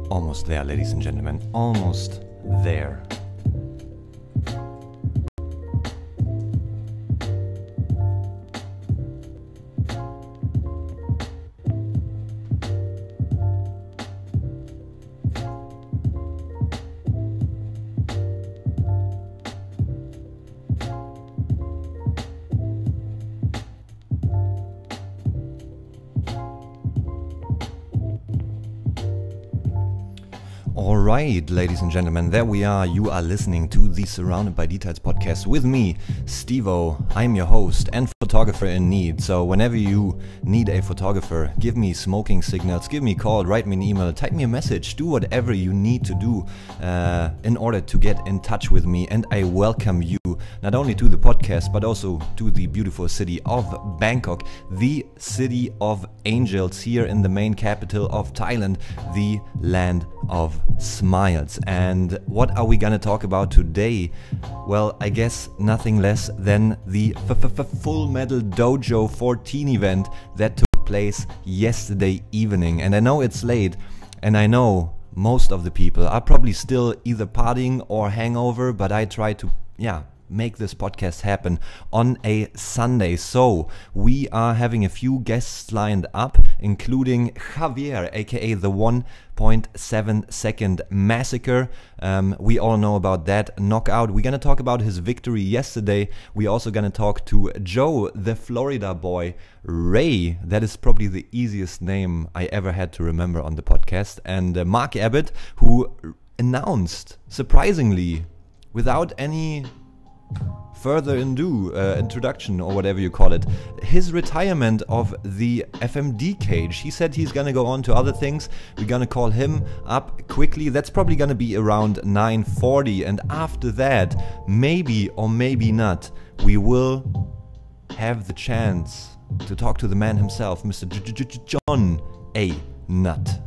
Almost there, ladies and gentlemen, almost there. Alright, ladies and gentlemen, there we are. You are listening to the Surrounded by Details podcast with me, Steve-O. I'm your host and photographer in need. So whenever you need a photographer, give me smoking signals, give me a call, write me an email, type me a message, do whatever you need to do in order to get in touch with me. And I welcome you not only to the podcast, but also to the beautiful city of Bangkok, the city of angels, here in the main capital of Thailand, the land of smiles. And what are we gonna talk about today? Well, I guess nothing less than the Full Metal Dojo 14 event that took place yesterday evening. And I know it's late, and I know most of the people are probably still either partying or hangover, but I try to, make this podcast happen on a Sunday. So we are having a few guests lined up, including Javier, aka the 1.7 second massacre. We all know about that knockout. We're gonna talk about his victory yesterday. We're also gonna talk to Joe, the Florida boy, Ray, that is probably the easiest name I ever had to remember on the podcast, and Mark Abbott, who announced, surprisingly, without any further ado, introduction or whatever you call it, his retirement of the FMD cage. He said he's gonna go on to other things. We're gonna call him up quickly. That's probably gonna be around 9:40, and after that, maybe or maybe not, we will have the chance to talk to the man himself, Mr. Jon Nutt.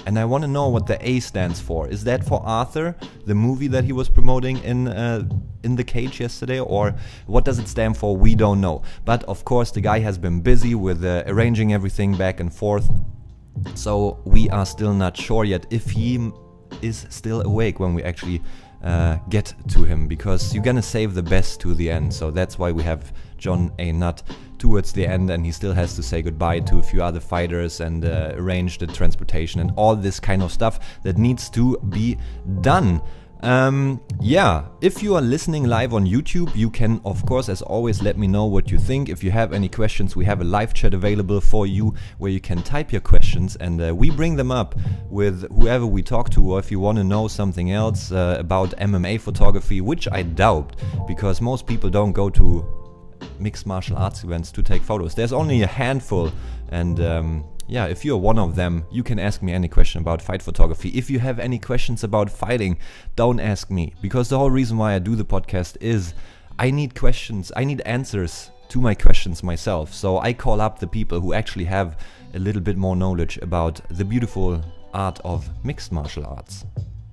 And I want to know what the A stands for. Is that for Arthur, the movie that he was promoting in the cage yesterday, or what does it stand for? We don't know. But of course, the guy has been busy with arranging everything back and forth, so we are still not sure yet if he is still awake when we actually get to him, because you're gonna save the best to the end. So that's why we have Jon Nutt towards the end, and he still has to say goodbye to a few other fighters and arrange the transportation and all this kind of stuff that needs to be done. If you are listening live on YouTube, you can, of course, as always, let me know what you think. If you have any questions, we have a live chat available for you where you can type your questions, and we bring them up with whoever we talk to. Or if you want to know something else about MMA photography, which I doubt, because most people don't go to mixed martial arts events to take photos. There's only a handful, and if you're one of them, you can ask me any question about fight photography. If you have any questions about fighting, don't ask me, because the whole reason why I do the podcast is I need questions, I need answers to my questions myself. So I call up the people who actually have a little bit more knowledge about the beautiful art of mixed martial arts.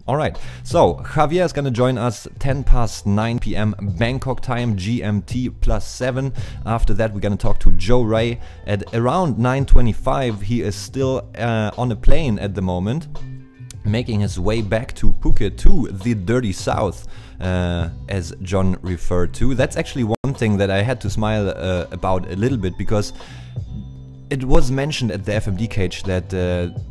Alright, so Javier is gonna join us 9 p.m. Bangkok time, GMT +7. After that, we're gonna talk to Joe Ray at around 9:25. He is still on a plane at the moment, making his way back to Phuket, to the Dirty South, as John referred to. That's actually one thing that I had to smile about a little bit, because it was mentioned at the FMD cage that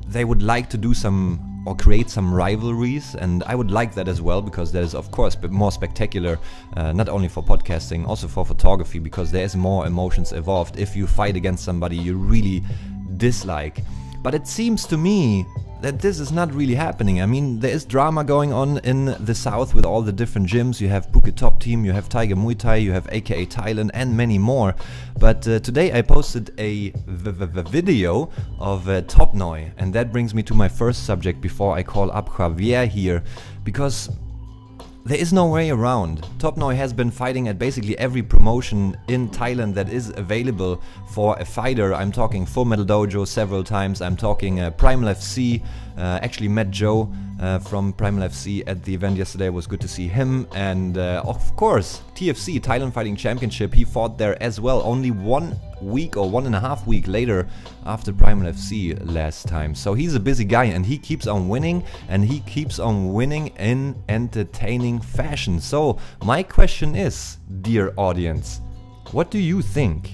they would like to do some or create some rivalries, and I would like that as well, because that is of course a bit more spectacular, not only for podcasting, also for photography, because there is more emotions involved if you fight against somebody you really dislike. But it seems to me that this is not really happening. I mean, there is drama going on in the south with all the different gyms. You have Phuket Top Team, you have Tiger Muay Thai, you have AKA Thailand, and many more. But today I posted a video of Top Noi, and that brings me to my first subject before I call up Javier here, because there is no way around. Top Noi has been fighting at basically every promotion in Thailand that is available for a fighter. I'm talking Full Metal Dojo several times, I'm talking Primal FC, actually met Joe from Primal FC at the event yesterday, it was good to see him, and of course TFC, Thailand Fighting Championship, he fought there as well, only 1 week or 1.5 weeks later after Primal FC last time. So he's a busy guy and he keeps on winning, and he keeps on winning in entertaining fashion. So my question is, dear audience, what do you think?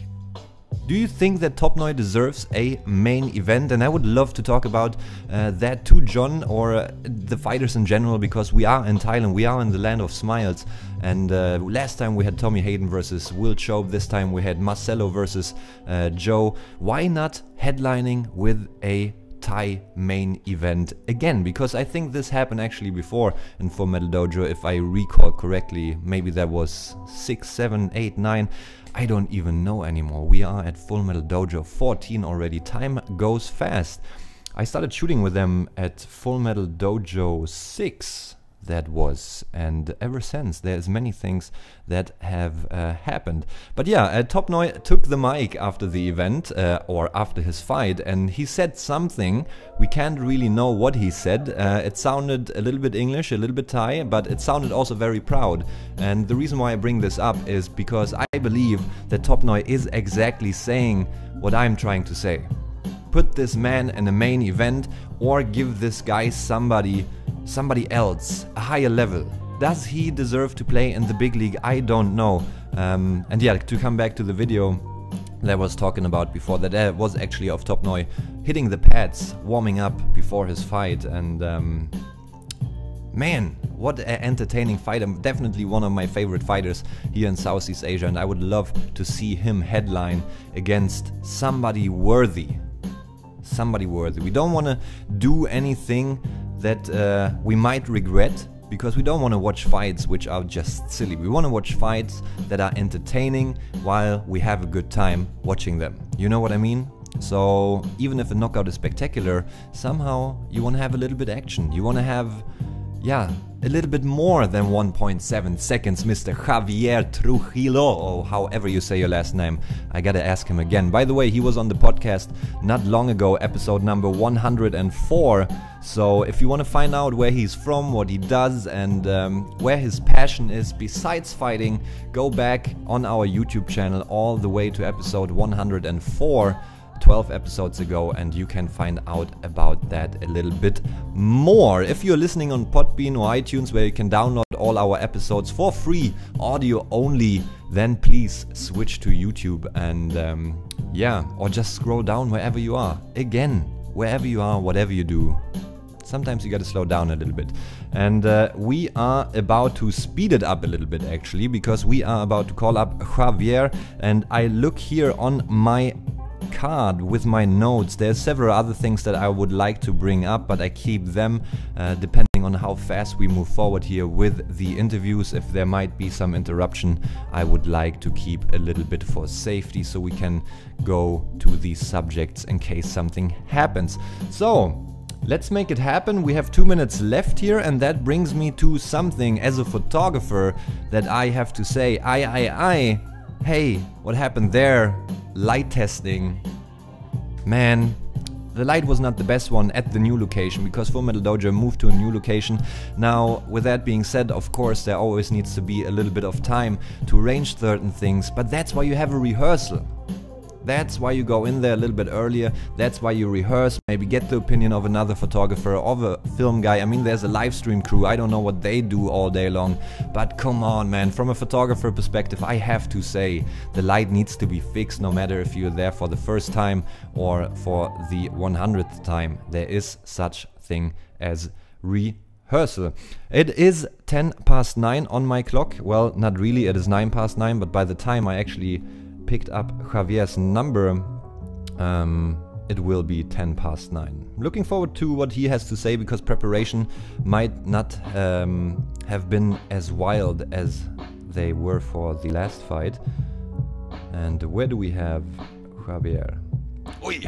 Do you think that Top Noi deserves a main event? And I would love to talk about that to Jon or the fighters in general, because we are in Thailand, we are in the land of smiles. And last time we had Tommy Hayden versus Will Chope, this time we had Marcelo versus Joe. Why not headlining with a Thai main event again? Because I think this happened actually before in Full Metal Dojo, if I recall correctly. Maybe that was 6, 7, 8, 9. I don't even know anymore. We are at Full Metal Dojo 14 already. Time goes fast. I started shooting with them at Full Metal Dojo 6. That was, and ever since there's many things that have happened. But yeah, Top Noi took the mic after the event or after his fight, and he said something. We can't really know what he said. It sounded a little bit English, a little bit Thai, but it sounded also very proud. And the reason why I bring this up is because I believe that Top Noi is exactly saying what I'm trying to say. Put this man in a main event, or give this guy somebody else, a higher level. Does he deserve to play in the big league? I don't know. And yeah, to come back to the video that I was talking about before, that was actually of Top Noi hitting the pads, warming up before his fight, and man, what an entertaining fight. Definitely one of my favorite fighters here in Southeast Asia, and I would love to see him headline against somebody worthy. Somebody worthy. We don't want to do anything that we might regret, because we don't want to watch fights which are just silly. We want to watch fights that are entertaining while we have a good time watching them. You know what I mean? So even if a knockout is spectacular, somehow you want to have a little bit action. You want to have, yeah, a little bit more than 1.7 seconds, Mr. Javier Trujillo, or however you say your last name. I gotta ask him again. By the way, he was on the podcast not long ago, episode number 104. So if you want to find out where he's from, what he does, and where his passion is besides fighting, go back on our YouTube channel all the way to episode 104. 12 episodes ago, and you can find out about that a little bit more. If you're listening on Podbean or iTunes, where you can download all our episodes for free, audio only, then please switch to YouTube and yeah, or just scroll down wherever you are. Again, wherever you are, whatever you do, sometimes you gotta slow down a little bit. And we are about to speed it up a little bit, actually, because we are about to call up Javier, and I look here on my card with my notes. There's several other things that I would like to bring up, but I keep them depending on how fast we move forward here with the interviews. If there might be some interruption, I would like to keep a little bit for safety, so we can go to these subjects in case something happens. So let's make it happen. We have 2 minutes left here, and that brings me to something as a photographer that I have to say. Hey, what happened there? Light testing. Man, the light was not the best one at the new location, because Full Metal Dojo moved to a new location. Now, with that being said, of course, there always needs to be a little bit of time to arrange certain things, but that's why you have a rehearsal. That's why you go in there a little bit earlier. That's why you rehearse, maybe get the opinion of another photographer, of a film guy. I mean, there's a live stream crew. I don't know what they do all day long, but come on, man. From a photographer perspective, I have to say the light needs to be fixed, no matter if you're there for the first time or for the 100th time. There is such thing as rehearsal. It is 9:10 on my clock. Well, not really, it is 9:09, but by the time I actually picked up Javier's number, it will be 9:10. Looking forward to what he has to say, because preparation might not have been as wild as they were for the last fight. And where do we have Javier? Oi!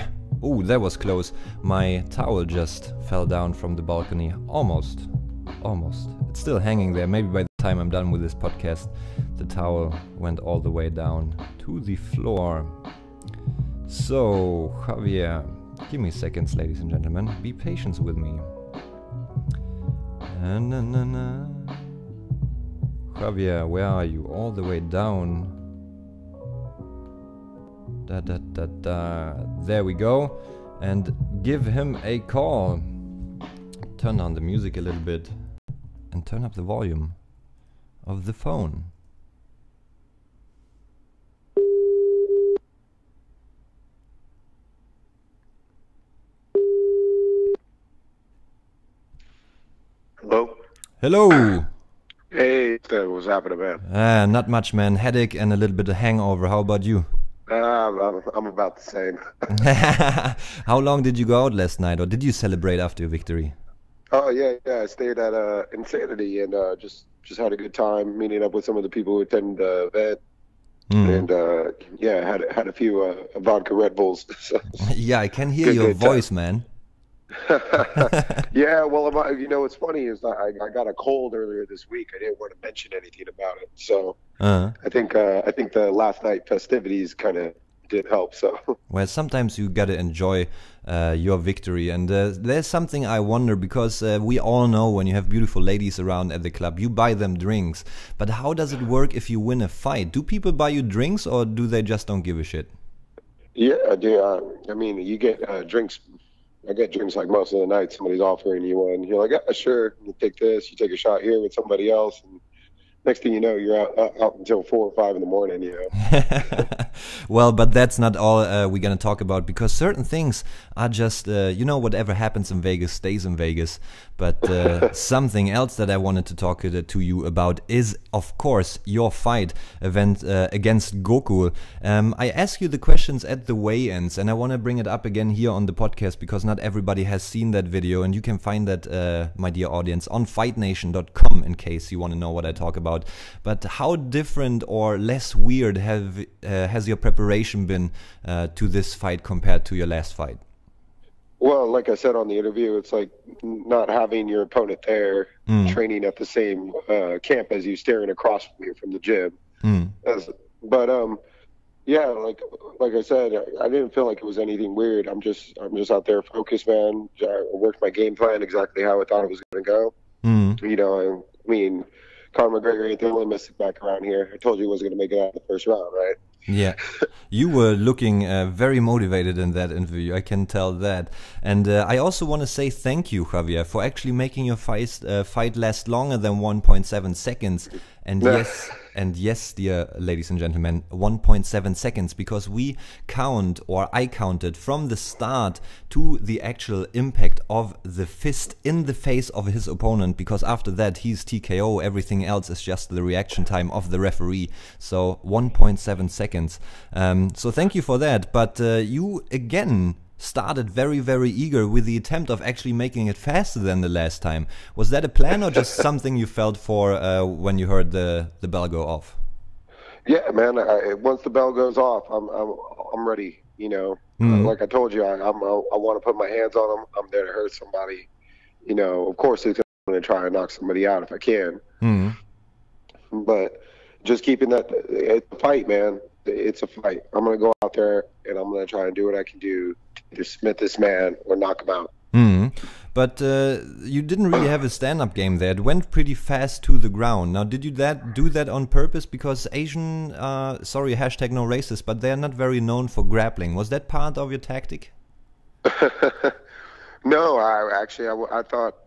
Oh, that was close. My towel just fell down from the balcony. Almost. It's still hanging there. Maybe by the time I'm done with this podcast, the towel went all the way down to the floor. So, Javier, give me seconds, ladies and gentlemen. Be patient with me. Javier, where are you? All the way down. There we go. And give him a call. Turn down the music a little bit and turn up the volume of the phone. Hello? Hello! Hey, what's happening, man? Not much, man. Headache and a little bit of hangover. How about you? I'm about the same. How long did you go out last night, or did you celebrate after your victory? Oh, yeah. I stayed at Insanity and just had a good time meeting up with some of the people who attended the event. And had a few vodka Red Bulls. So, yeah, I can hear your voice, man. Yeah, well, what's funny is that I got a cold earlier this week. I didn't want to mention anything about it, so I think the last night festivities kind of did help. So well, sometimes you gotta enjoy your victory, and there's something I wonder, because we all know when you have beautiful ladies around at the club, you buy them drinks. But how does it work if you win a fight? Do people buy you drinks, or do they just don't give a shit? Yeah, I do. I mean, you get drinks. I get drinks like most of the night. Somebody's offering you one. You're like, yeah, sure. You take this. You take a shot here with somebody else, and next thing you know, you're out until 4 or 5 in the morning. You know. Well, but that's not all we're gonna talk about, because certain things are just whatever happens in Vegas stays in Vegas. But something else that I wanted to talk to you about is, of course, your fight event against Goku. I asked you the questions at the weigh-ins, and I want to bring it up again here on the podcast, because not everybody has seen that video, and you can find that, my dear audience, on fightnation.com in case you want to know what I talk about. But how different or less weird has your preparation been to this fight compared to your last fight? Well, like I said on the interview, it's like not having your opponent there, training at the same camp as you, staring across from you from the gym. Yeah, like I said, I didn't feel like it was anything weird. I'm just out there focused, man. I worked my game plan exactly how I thought it was going to go. I mean, Conor McGregor ain't the only mystic back around here. I told you he wasn't going to make it out of the first round, right? Yeah, you were looking very motivated in that interview, I can tell that. And I also want to say thank you, Javier, for actually making your fight last longer than 1.7 seconds. And yes, dear ladies and gentlemen, 1.7 seconds, because we count, or I counted, from the start to the actual impact of the fist in the face of his opponent, because after that he's TKO, everything else is just the reaction time of the referee. So 1.7 seconds. So thank you for that. But you again started very, very eager with the attempt of actually making it faster than the last time. Was that a plan, or just something you felt for when you heard the bell go off? Yeah, man. Once the bell goes off, I'm ready. Like I told you, I want to put my hands on them. I'm there to hurt somebody. Of course, it's going to try and knock somebody out if I can. But just keeping that, it's a fight, man. It's a fight. I'm going to go out there and I'm going to try and do what I can do to smith this man or knock him out. But you didn't really have a stand-up game there. It went pretty fast to the ground. Now, did you do that on purpose? Because Asian, sorry, hashtag no racist, but they're not very known for grappling. Was that part of your tactic? No, I thought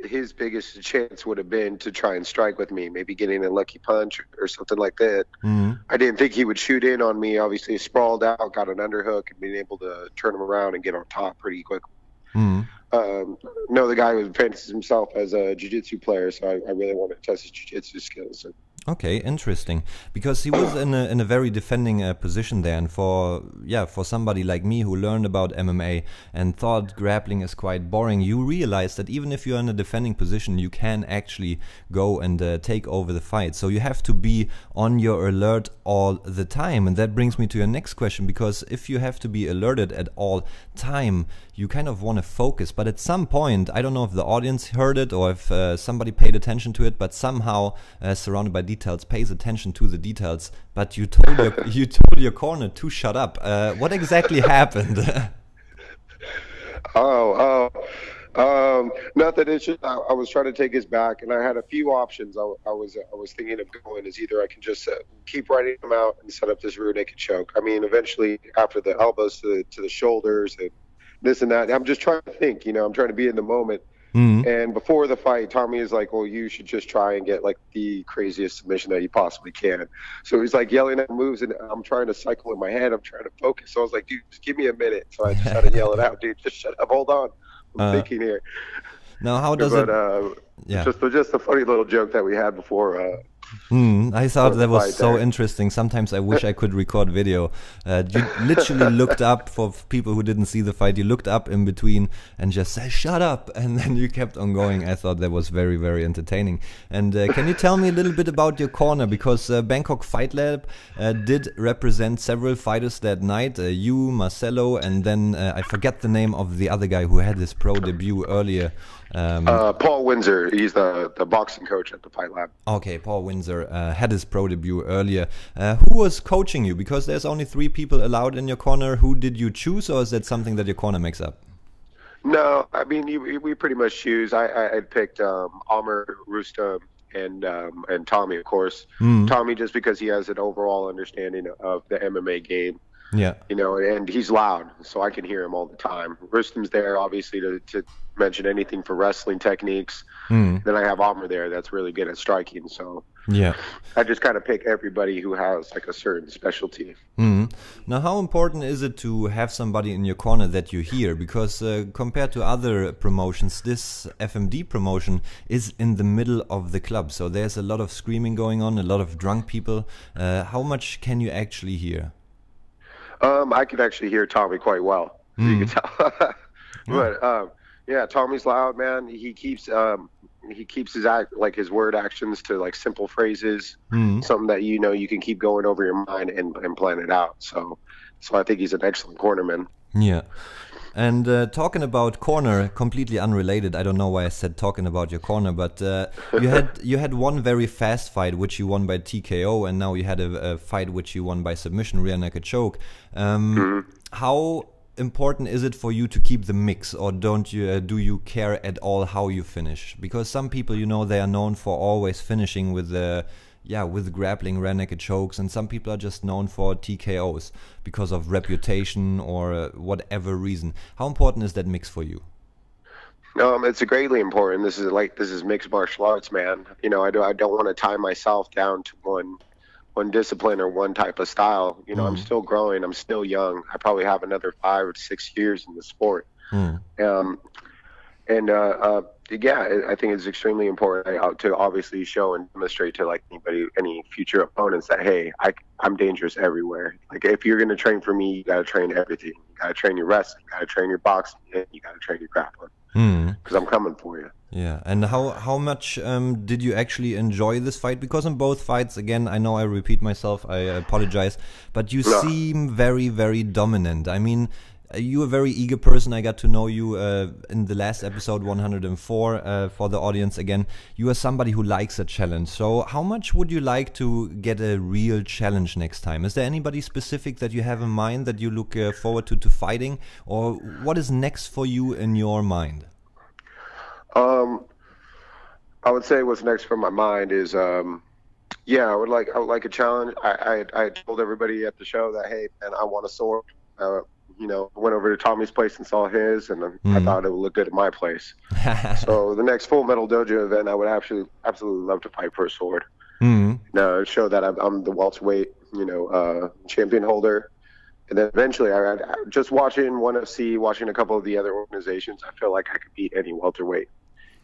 his biggest chance would have been to try and strike with me, maybe getting a lucky punch or something like that. I didn't think he would shoot in on me. Obviously, sprawled out, got an underhook, and being able to turn him around and get on top pretty quickly. No, the guy was fancies himself as a jiu-jitsu player, so I really wanted to test his jiu-jitsu skills. Okay, interesting. Because he was in a very defending position there, and for somebody like me who learned about MMA and thought grappling is quite boring, you realize that even if you're in a defending position, you can actually go and take over the fight. So you have to be on your alert all the time, and that brings me to your next question. Because if you have to be alerted at all time, you kind of want to focus. But at some point, I don't know if the audience heard it or if somebody paid attention to it, but somehow Surrounded by Details pays attention to the details. But you told your corner to shut up. What exactly happened? Nothing. It's just I was trying to take his back, and I had a few options. I was thinking of going as either I can just keep riding him out and set up this rear naked choke. I mean, eventually after the elbows to the shoulders and this and that, I'm just trying to think. I'm trying to be in the moment. Mm-hmm. And before the fight, Tommy is like, well, you should just try and get like the craziest submission that you possibly can. So he's like yelling at moves, and I'm trying to cycle in my head. I'm trying to focus. So I was like, dude, just give me a minute. So I just had to yell it out, dude, just shut up. Hold on. I'm thinking here. Now, how does it? Yeah. Just a funny little joke that we had before. I thought that was so interesting. Sometimes I wish I could record video. You literally looked up, for people who didn't see the fight, you looked up in between and just said, shut up. And then you kept on going. I thought that was very, very entertaining. And can you tell me a little bit about your corner? Because Bangkok Fight Lab did represent several fighters that night. You, Marcelo, and then I forget the name of the other guy who had his pro debut earlier. Paul Windsor. He's the boxing coach at the Fight Lab. Okay, Paul Windsor had his pro debut earlier. Who was coaching you? Because there's only 3 people allowed in your corner. Who did you choose, or is that something that your corner makes up? No, I mean we pretty much choose. I picked Amr, Rustam, and Tommy, of course. Tommy just because he has an overall understanding of the MMA game. Yeah. And he's loud, so I can hear him all the time. Rustam's there, obviously, to mention anything for wrestling techniques. Then I have Amr there that's really good at striking. So yeah, I just kind of pick everybody who has like a certain specialty. Now, how important is it to have somebody in your corner that you hear? Because compared to other promotions, this FMD promotion is in the middle of the club. So there's a lot of screaming going on, a lot of drunk people. How much can you actually hear? I can actually hear Tommy quite well. You can tell. But yeah, Tommy's loud, man. He keeps his word actions to like simple phrases, something that you can keep going over your mind and plan it out. So I think he's an excellent cornerman. Yeah. And talking about corner, completely unrelated. I don't know why I said talking about your corner, but you had one very fast fight which you won by TKO, and now you had a fight which you won by submission, rear naked choke. How important is it for you to keep the mix, or do you care at all how you finish? Because some people, they are known for always finishing with with grappling, rear naked chokes, and some people are just known for TKOs because of reputation or whatever reason. How important is that mix for you? It's greatly important. This is mixed martial arts, man. I don't want to tie myself down to one discipline or one type of style. I'm still growing. I'm still young. I probably have another 5 or 6 years in the sport. I think it's extremely important to obviously show and demonstrate to like any future opponents that, hey, I'm dangerous everywhere. Like if you're going to train for me, you got to train everything. You got to train your wrestling, you got to train your boxing, and you got to train your grappling. Because I'm coming for you. Yeah, and how much did you actually enjoy this fight? Because in both fights, again, I know I repeat myself, I apologize, but you seem very, very dominant. I mean, you're a very eager person. I got to know you in the last episode 104 for the audience again. You are somebody who likes a challenge. So how much would you like to get a real challenge next time? Is there anybody specific that you have in mind that you look forward to fighting? Or what is next for you in your mind? I would say what's next for my mind is, I would like a challenge. I told everybody at the show that, hey, man, I want a sword. Went over to Tommy's place and saw his, and I thought it would look good at my place. So the next full Metal Dojo event, I would absolutely love to fight for a sword. Now show that I'm the welterweight, champion holder. And then eventually, I just watching ONE FC, watching a couple of the other organizations, I feel like I could beat any welterweight.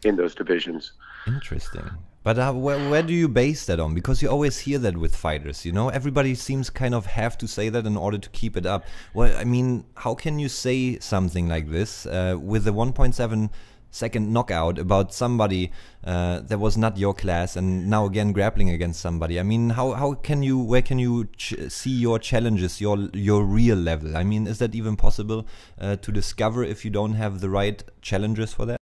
in those divisions. Interesting. But where do you base that on? Because you always hear that with fighters, you know? Everybody seems kind of have to say that in order to keep it up. Well, I mean, how can you say something like this with a 1.7-second knockout about somebody that was not your class and now again grappling against somebody? I mean, how can you, where can you see your challenges, your real level? I mean, is that even possible to discover if you don't have the right challengers for that?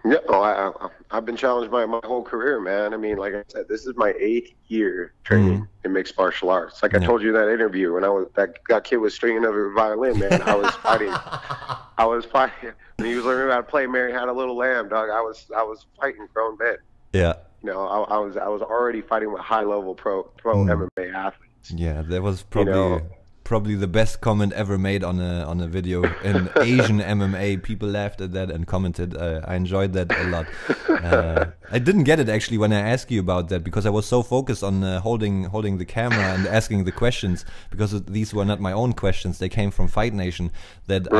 Yeah, I've been challenged my whole career, man. I mean, like I said, this is my 8th year training in mixed martial arts. Like I told you in that interview, when that kid was stringing over a violin, man, I was fighting. I was fighting. When he was learning how to play Mary Had a Little Lamb, dog, I was fighting grown men. Yeah. You know, I was already fighting with high level pro MMA athletes. Yeah, that was probably probably the best comment ever made on a video in Asian MMA. People laughed at that and commented. I enjoyed that a lot. I didn't get it actually when I asked you about that, because I was so focused on holding the camera and asking the questions, because these were not my own questions. They came from Fight Nation. That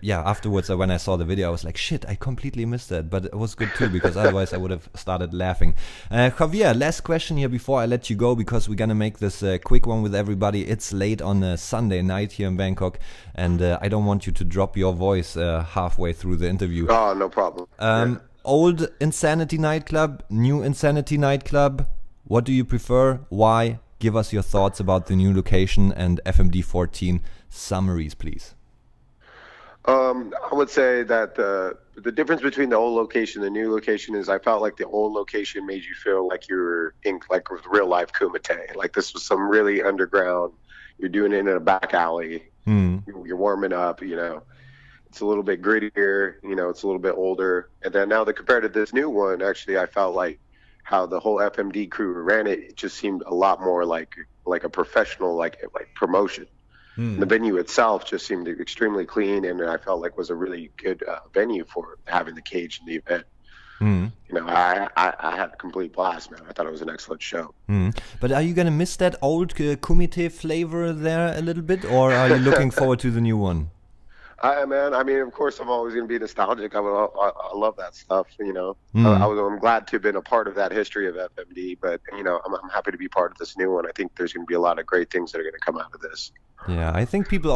afterwards when I saw the video, I was like, shit, I completely missed that. But it was good too, because otherwise I would have started laughing. Javier, last question here before I let you go, because we're gonna make this a quick one with everybody. It's late on a Sunday night here in Bangkok, and I don't want you to drop your voice halfway through the interview. Oh, no problem. Old Insanity nightclub, new Insanity nightclub, what do you prefer? Why? Give us your thoughts about the new location and FMD 14 summaries, please. I would say that the difference between the old location and the new location is I felt like the old location made you feel like you were in like real life Kumite. Like this was some really underground. You're doing it in a back alley. You're warming up, you know. It's a little bit grittier, you know, it's a little bit older. And then now compared to this new one, actually, I felt like how the whole FMD crew ran it, it just seemed a lot more like a professional, like promotion. The venue itself just seemed extremely clean, and I felt like was a really good venue for having the cage in the event. You know, I had a complete blast, man. I thought it was an excellent show. But are you going to miss that old Kumite flavor there a little bit, or are you looking forward to the new one? Man, I mean, of course, I'm always going to be nostalgic. I love that stuff, you know. I'm glad to have been a part of that history of FMD, but, you know, I'm happy to be part of this new one. I think there's going to be a lot of great things that are going to come out of this. Yeah, I think people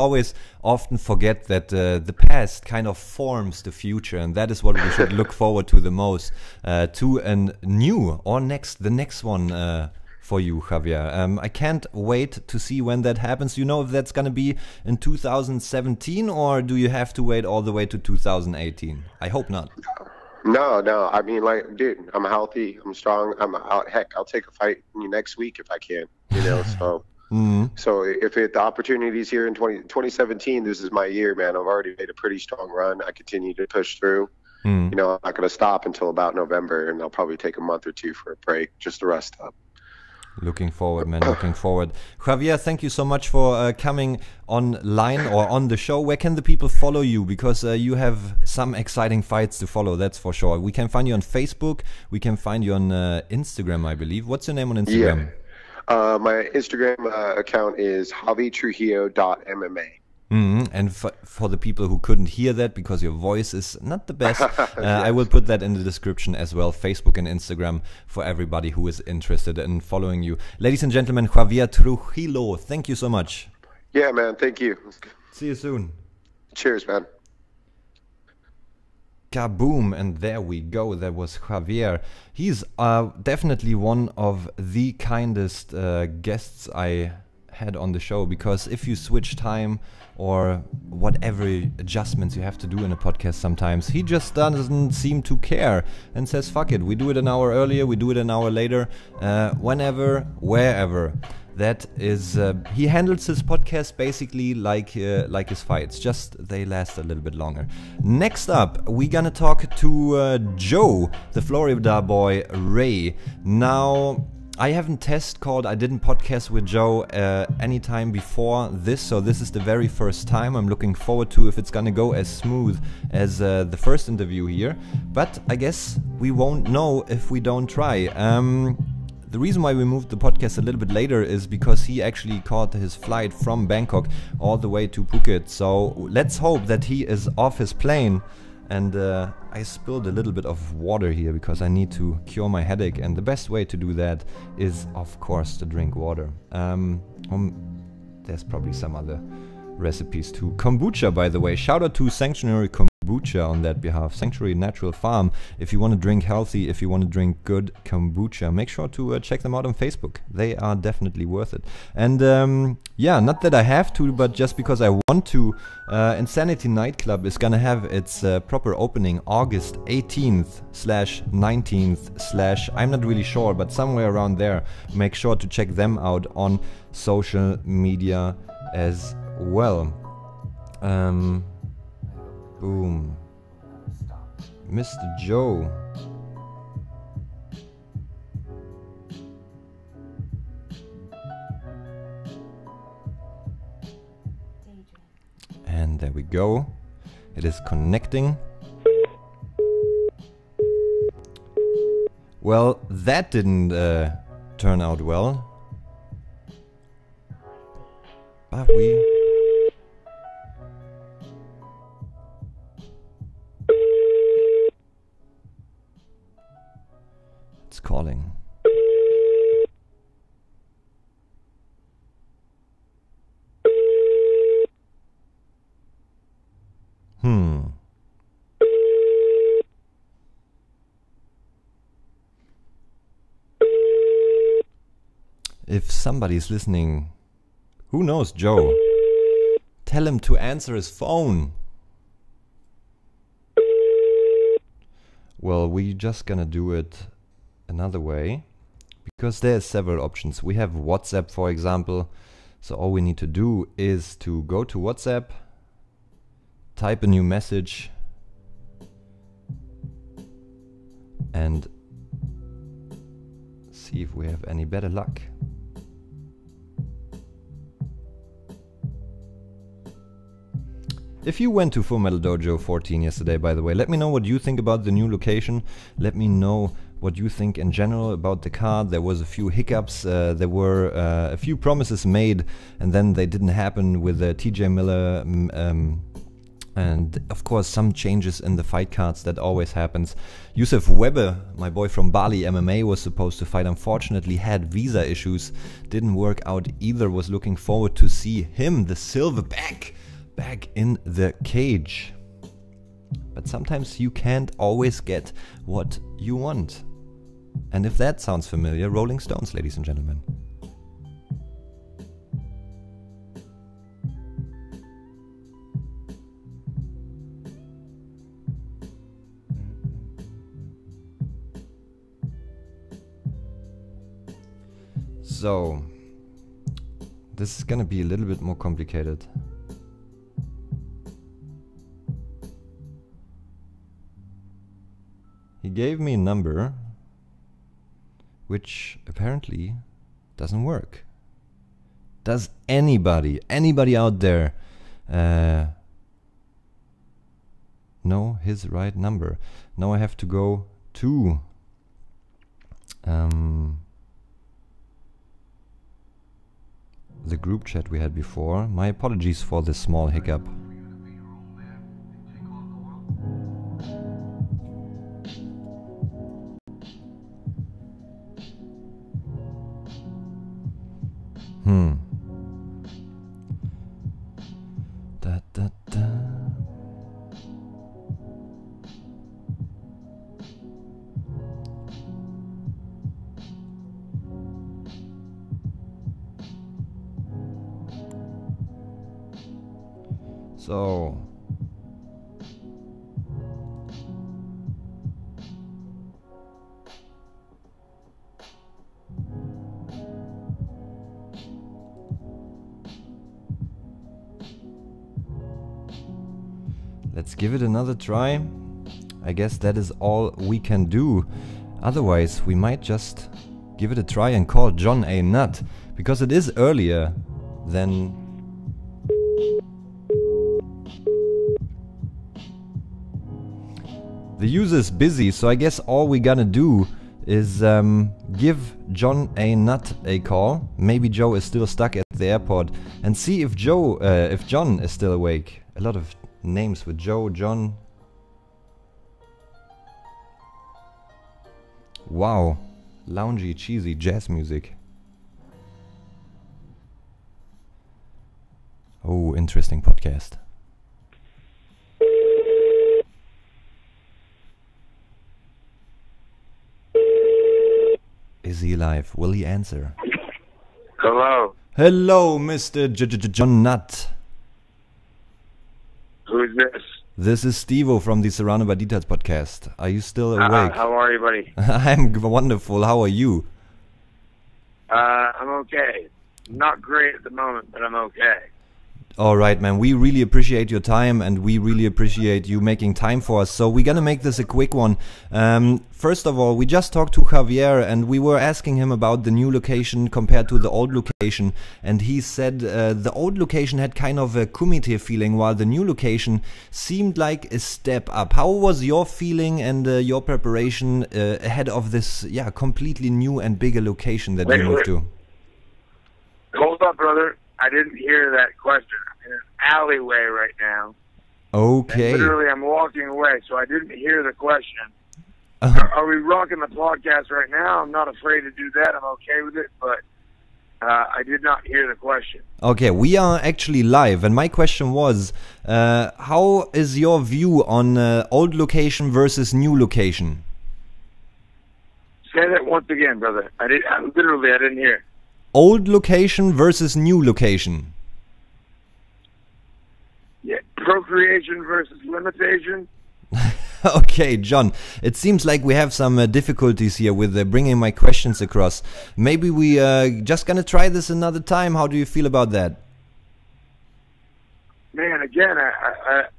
often forget that the past kind of forms the future, and that is what we should look forward to the most, to a new or the next one for you, Javier. I can't wait to see when that happens. You know if that's going to be in 2017, or do you have to wait all the way to 2018? I hope not. No. I mean, like, dude, I'm healthy. I'm strong. Heck, I'll take a fight next week if I can, you know, so. So if the opportunity's here in 2017, this is my year, man. I've already made a pretty strong run. I continue to push through. You know, I'm not going to stop until about November, and I'll probably take a month or two for a break just to rest up. Looking forward, man. Looking forward. Javier, thank you so much for coming online or on the show. Where can the people follow you? Because you have some exciting fights to follow, that's for sure. We can find you on Facebook. We can find you on Instagram, I believe. What's your name on Instagram? Yeah. My Instagram account is javiertrujillo.mma. And for the people who couldn't hear that because your voice is not the best, yes. I will put that in the description as well, Facebook and Instagram, for everybody who is interested in following you. Ladies and gentlemen, Javier Trujillo, thank you so much. Yeah, man, thank you. See you soon. Cheers, man. Kaboom, and there we go. That was Javier. He's definitely one of the kindest guests I had on the show, because if you switch time or whatever adjustments you have to do in a podcast sometimes, he just doesn't seem to care and says, fuck it, we do it an hour earlier, we do it an hour later, whenever, wherever. That is, he handles his podcast basically like his fights, just they last a little bit longer. Next up, we're gonna talk to Joe, the Florida boy Ray. Now, I haven't I didn't podcast with Joe any time before this, so this is the very first time. I'm looking forward to if it's gonna go as smooth as the first interview here, but I guess we won't know if we don't try. The reason why we moved the podcast a little bit later is because he actually caught his flight from Bangkok all the way to Phuket, so let's hope that he is off his plane. And I I spilled a little bit of water here because I need to cure my headache, and the best way to do that is, of course, to drink water. There's probably some other recipes too. Kombucha, by the way. Shout out to Sanctuary Kombucha on that behalf. Sanctuary Natural Farm. If you want to drink healthy, if you want to drink good kombucha, make sure to check them out on Facebook. They are definitely worth it. And yeah, not that I have to, but just because I want to. Insanity Nightclub is gonna have its proper opening August 18th/19th/ I'm not really sure, but somewhere around there. Make sure to check them out on social media as well. Boom. Mr. Joe. And there we go. It is connecting. Well, that didn't turn out well. But we... It's calling. If somebody's listening, who knows, Joe? Tell him to answer his phone. Well, we're just gonna do it another way, because there's several options. We have WhatsApp, for example. So all we need to do is to go to WhatsApp, type a new message, and see if we have any better luck. If you went to Full Metal Dojo 14 yesterday, by the way, let me know what you think about the new location. Let me know what you think in general about the card. There was a few hiccups, there were a few promises made, and then they didn't happen with TJ Miller, and of course some changes in the fight cards. That always happens. Yusuf Weber, my boy from Bali MMA, was supposed to fight, unfortunately had visa issues, didn't work out either. Was looking forward to see him, the Silverback, back in the cage. But sometimes you can't always get what you want. And if that sounds familiar, Rolling Stones, ladies and gentlemen. So, this is gonna be a little bit more complicated. He gave me a number which apparently doesn't work. Does anybody out there know his right number? Now I have to go to the group chat we had before. My apologies for this small hiccup. Da, da, da. So let's give it another try. I guess that is all we can do. Otherwise, we might just give it a try and call Jon Nutt, because it is earlier than... The user is busy, so I guess all we gotta do is give Jon Nutt a call. Maybe Joe is still stuck at the airport, and see if Jon is still awake. A lot of names with Joe, John. Wow. Loungy, cheesy jazz music. Oh, interesting podcast. Is he alive? Will he answer? Hello. Hello, Mr. Jon Nutt. Who is this? This is Stevo from the Surrounded by Details podcast. Are you still awake? How are you, buddy? I'm wonderful. How are you? I'm okay. Not great at the moment, but I'm okay. All right, man. We really appreciate your time, and we really appreciate you making time for us. So we're going to make this a quick one. First of all, we just talked to Javier, and we were asking him about the new location compared to the old location. And he said the old location had kind of a kumite feeling, while the new location seemed like a step up. How was your feeling and your preparation ahead of this completely new and bigger location that you moved to? Hold up, brother. I didn't hear that question. I'm in an alleyway right now. Okay. And literally, I'm walking away, so I didn't hear the question. Are we rocking the podcast right now? I'm not afraid to do that. I'm okay with it, but I did not hear the question. Okay, we are actually live, and my question was, how is your view on old location versus new location? Say that once again, brother. I didn't hear. Old location versus new location. Yeah, procreation versus limitation. Okay, John, it seems like we have some difficulties here with bringing my questions across. Maybe we just gonna try this another time. How do you feel about that? Man, again,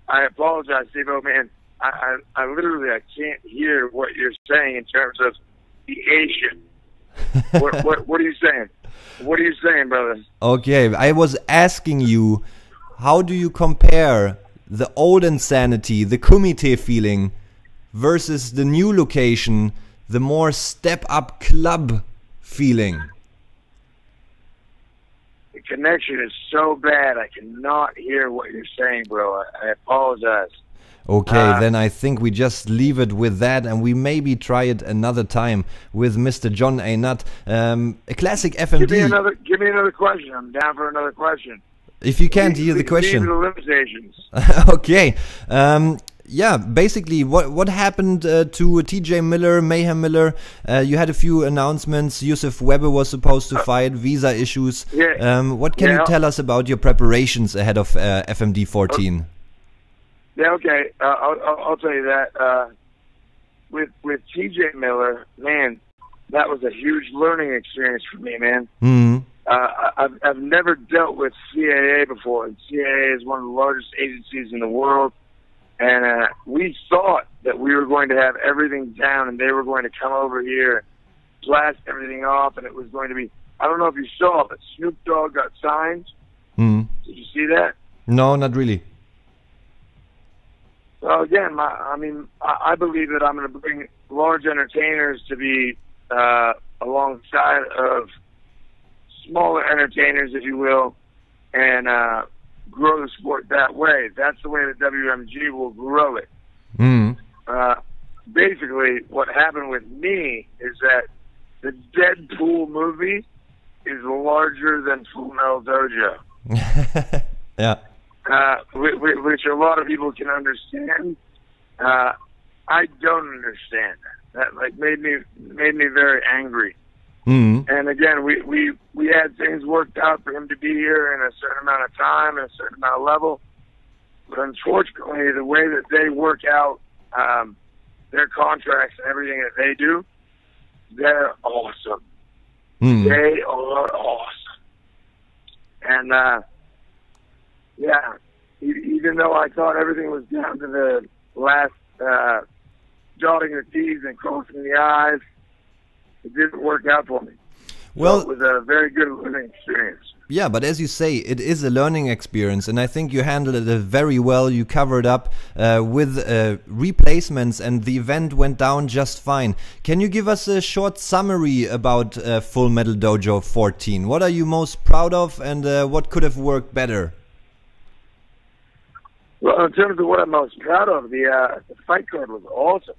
I apologize, Steve-O, man. I literally can't hear what you're saying in terms of the Asian. What are you saying? What are you saying, brother? Okay, I was asking you, how do you compare the old insanity, the kumite feeling, versus the new location, the more step-up club feeling? The connection is so bad, I cannot hear what you're saying, bro. I apologize. Okay, then I think we just leave it with that, and we maybe try it another time with Mr. Jon Nutt. A classic FMD. Give me another question. I'm down for another question. If you can't hear the question. Leave the limitations. Okay. Yeah, basically, what happened to TJ Miller, Mayhem Miller? You had a few announcements. Yusuf Weber was supposed to fight, visa issues. What can you tell us about your preparations ahead of FMD 14? Yeah, okay. I'll tell you that. With TJ Miller, man, that was a huge learning experience for me, man. Mm-hmm. I've never dealt with CAA before, and CAA is one of the largest agencies in the world. And we thought that we were going to have everything down, and they were going to come over here and blast everything off, and it was going to be. I don't know if you saw, but Snoop Dogg got signed. Mm-hmm. Did you see that? No, not really. Well, again, I believe that I'm going to bring large entertainers to be alongside of smaller entertainers, if you will, and grow the sport that way. That's the way that WMG will grow it. Mm. Basically, what happened with me is that the Deadpool movie is larger than Full Metal Dojo. Yeah. Which a lot of people can understand. I don't understand that. That made me very angry. Mm-hmm. And again, we had things worked out for him to be here in a certain amount of time and a certain amount of level. But unfortunately, the way that they work out their contracts and everything that they do, they're awesome. Mm-hmm. They are awesome. And yeah, even though I thought everything was down to the last dotting the T's and crossing the I's, it didn't work out for me. Well, so it was a very good learning experience. Yeah, but as you say, it is a learning experience, and I think you handled it very well. You covered up with replacements, and the event went down just fine. Can you give us a short summary about Full Metal Dojo 14? What are you most proud of, and what could have worked better? Well, in terms of what I'm most proud of, the fight card was awesome.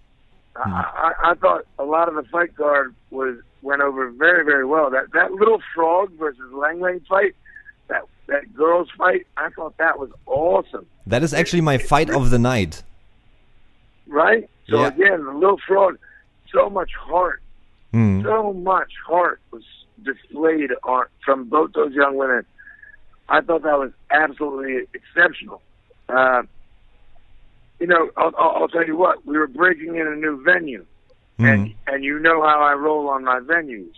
I thought a lot of the fight card went over very, very well. That little frog versus Lang Lang fight, that girls fight, I thought that was awesome. That is actually my fight of the night. Right? So yeah. Again, the little frog, so much heart. So much heart was displayed from both those young women. I thought that was absolutely exceptional. You know, I'll tell you what, we were breaking in a new venue, and you know how I roll on my venues.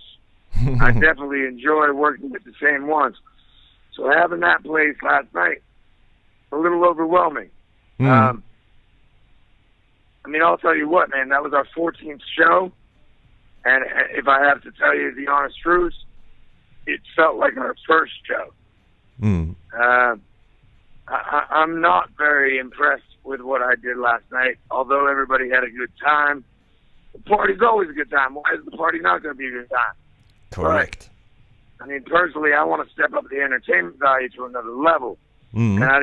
I definitely enjoy working with the same ones. So having that place last night, a little overwhelming. I mean, I'll tell you what, man, that was our 14th show, and if I have to tell you the honest truth, it felt like our first show. I'm not very impressed with what I did last night, although everybody had a good time. The party's always a good time. Why is the party not going to be a good time? Correct. But, I mean, personally, I want to step up the entertainment value to another level, and I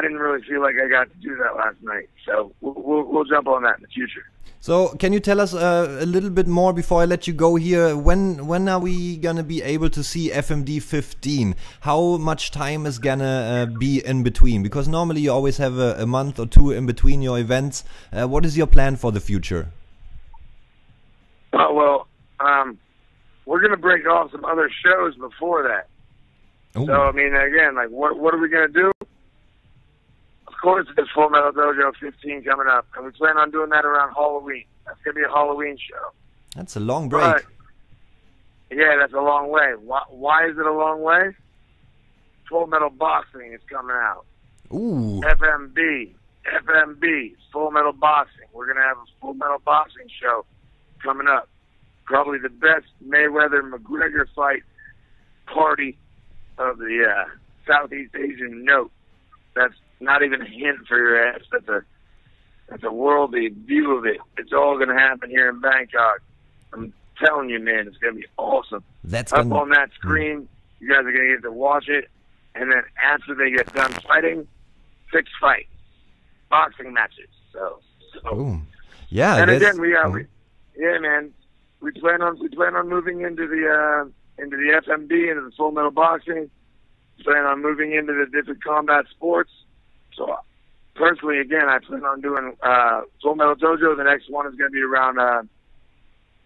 didn't really feel like I got to do that last night. So we'll jump on that in the future. So can you tell us a little bit more before I let you go here? When are we gonna be able to see FMD 15? How much time is gonna be in between? Because normally you always have a month or two in between your events. What is your plan for the future? Well, we're gonna break off some other shows before that. Ooh. So I mean, again, like what are we gonna do? Of course, there's Full Metal Dojo 15 coming up, and we plan on doing that around Halloween. That's going to be a Halloween show. That's a long break. But, yeah, that's a long way. Why is it a long way? Full Metal Boxing is coming out. Ooh. FMB, Full Metal Boxing. We're going to have a Full Metal Boxing show coming up. Probably the best Mayweather-McGregor fight party of the Southeast Asian note. That's not even a hint for your ass. That's a worldly view of it. It's all going to happen here in Bangkok. I'm telling you, man, it's going to be awesome. That's up on that screen. You guys are going to get to watch it, and then after they get done fighting, 6 fights, boxing matches. So yeah. And again, we plan on moving into the FMB, into the Full Metal Boxing. Plan on moving into the different combat sports. So, personally, again, I plan on doing Full Metal Dojo. The next one is going to be around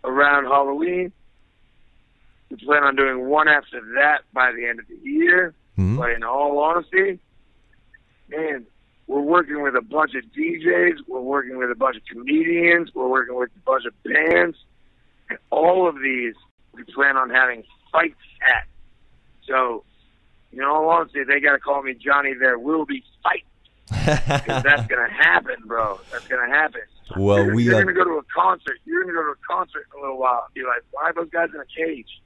Halloween. We plan on doing one after that by the end of the year. But in all honesty, man, we're working with a bunch of DJs. We're working with a bunch of comedians. We're working with a bunch of bands. And all of these, we plan on having fights at. So, in all honesty, they got to call me Johnny. There will be fights. Because that's going to happen, bro. That's going to happen. Well, you're going to go to a concert. You're going to go to a concert in a little while. Be like, why are those guys in a cage?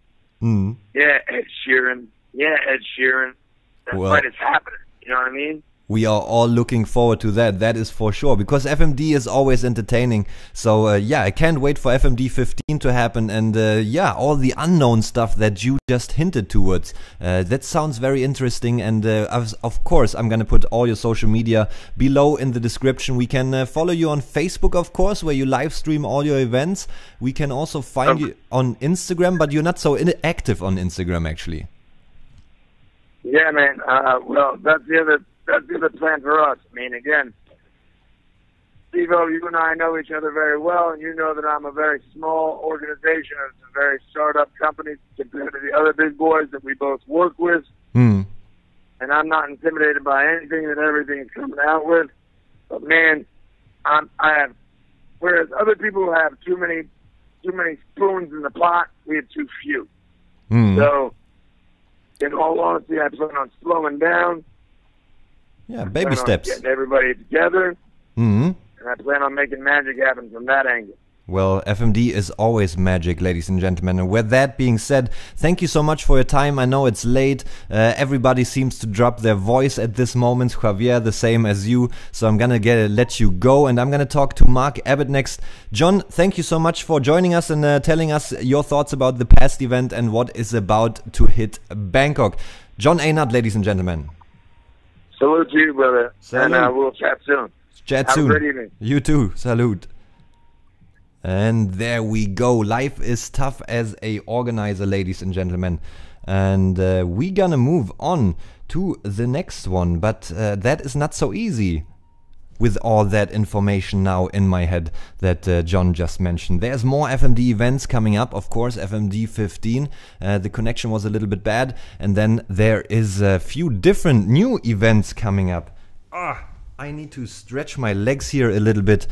Yeah, Ed Sheeran. That fight is happening. You know what I mean? We are all looking forward to that. That is for sure. Because FMD is always entertaining. So, yeah, I can't wait for FMD 15 to happen. And, yeah, all the unknown stuff that you just hinted towards. That sounds very interesting. And, of course, I'm going to put all your social media below in the description. We can follow you on Facebook, of course, where you live stream all your events. We can also find you on Instagram, but you're not so active on Instagram, actually. Yeah, man. Well, that's the other plan for us. I mean, again, Steve-O, you and I know each other very well, and you know that I'm a very small organization. It's a very startup company compared to the other big boys that we both work with. And I'm not intimidated by anything that everything is coming out with. But man, I have. Whereas other people have too many spoons in the pot, we have too few. So, in all honesty, I plan on slowing down. Yeah, baby steps. Getting everybody together, and I plan on making magic happen from that angle. Well, FMD is always magic, ladies and gentlemen. And with that being said, thank you so much for your time. I know it's late. Everybody seems to drop their voice at this moment. Javier, the same as you. So I'm going to let you go. And I'm going to talk to Mark Abbott next. Jon, thank you so much for joining us and telling us your thoughts about the past event and what is about to hit Bangkok. Jon Nutt, ladies and gentlemen. Salute to you, brother. Salute. And we'll chat soon. Chat Have soon. a great evening. You too. Salute. And there we go. Life is tough as a organizer, ladies and gentlemen. And we're gonna move on to the next one. But that is not so easy with all that information now in my head that Jon just mentioned. There's more FMD events coming up, of course, FMD 15. The connection was a little bit bad. And then there is a few different new events coming up. I need to stretch my legs here a little bit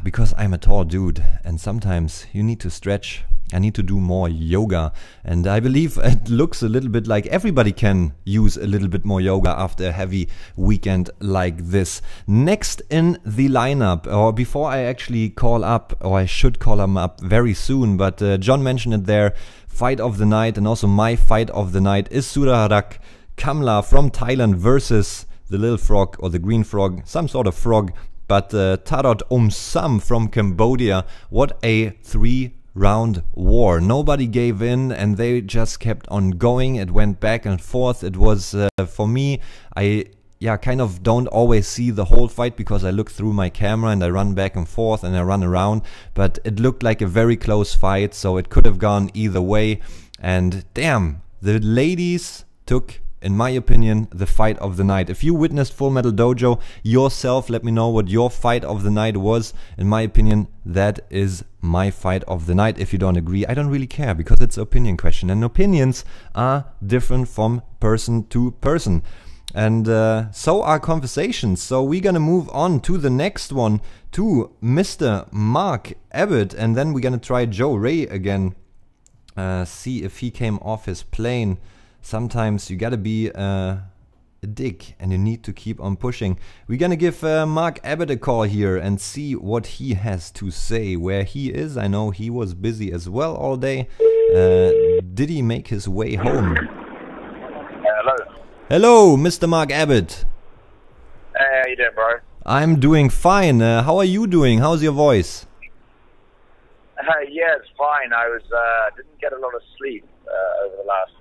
because I'm a tall dude and sometimes you need to stretch. I need to do more yoga, and I believe it looks a little bit like everybody can use a little bit more yoga after a heavy weekend like this. Next in the lineup, or before I actually call up, or I should call him up very soon, but Jon mentioned it there, fight of the night, and also my fight of the night is Surarak Kamla from Thailand versus the little frog, or the green frog, some sort of frog, but Tarot Sam from Cambodia. What a three-round war. Nobody gave in and they just kept on going. It went back and forth. It was, for me, I kind of don't always see the whole fight because I look through my camera and I run back and forth and I run around. But it looked like a very close fight, so it could have gone either way. And damn, the ladies took, in my opinion, the fight of the night. If you witnessed Full Metal Dojo yourself, let me know what your fight of the night was. In my opinion, that is my fight of the night. If you don't agree, I don't really care because it's an opinion question. And opinions are different from person to person. And so are conversations. So we're gonna move on to the next one, to Mr. Mark Abbott. And then we're gonna try Joe Ray again. See if he came off his plane. Sometimes you gotta be a dick and you need to keep on pushing. We're gonna give Mark Abbott a call here and see what he has to say, where he is. I know he was busy as well all day. Did he make his way home? Hello. Hello, Mr. Mark Abbott. Hey, how you doing, bro? I'm doing fine. How are you doing? How's your voice? Yeah, it's fine. I was didn't get a lot of sleep over the last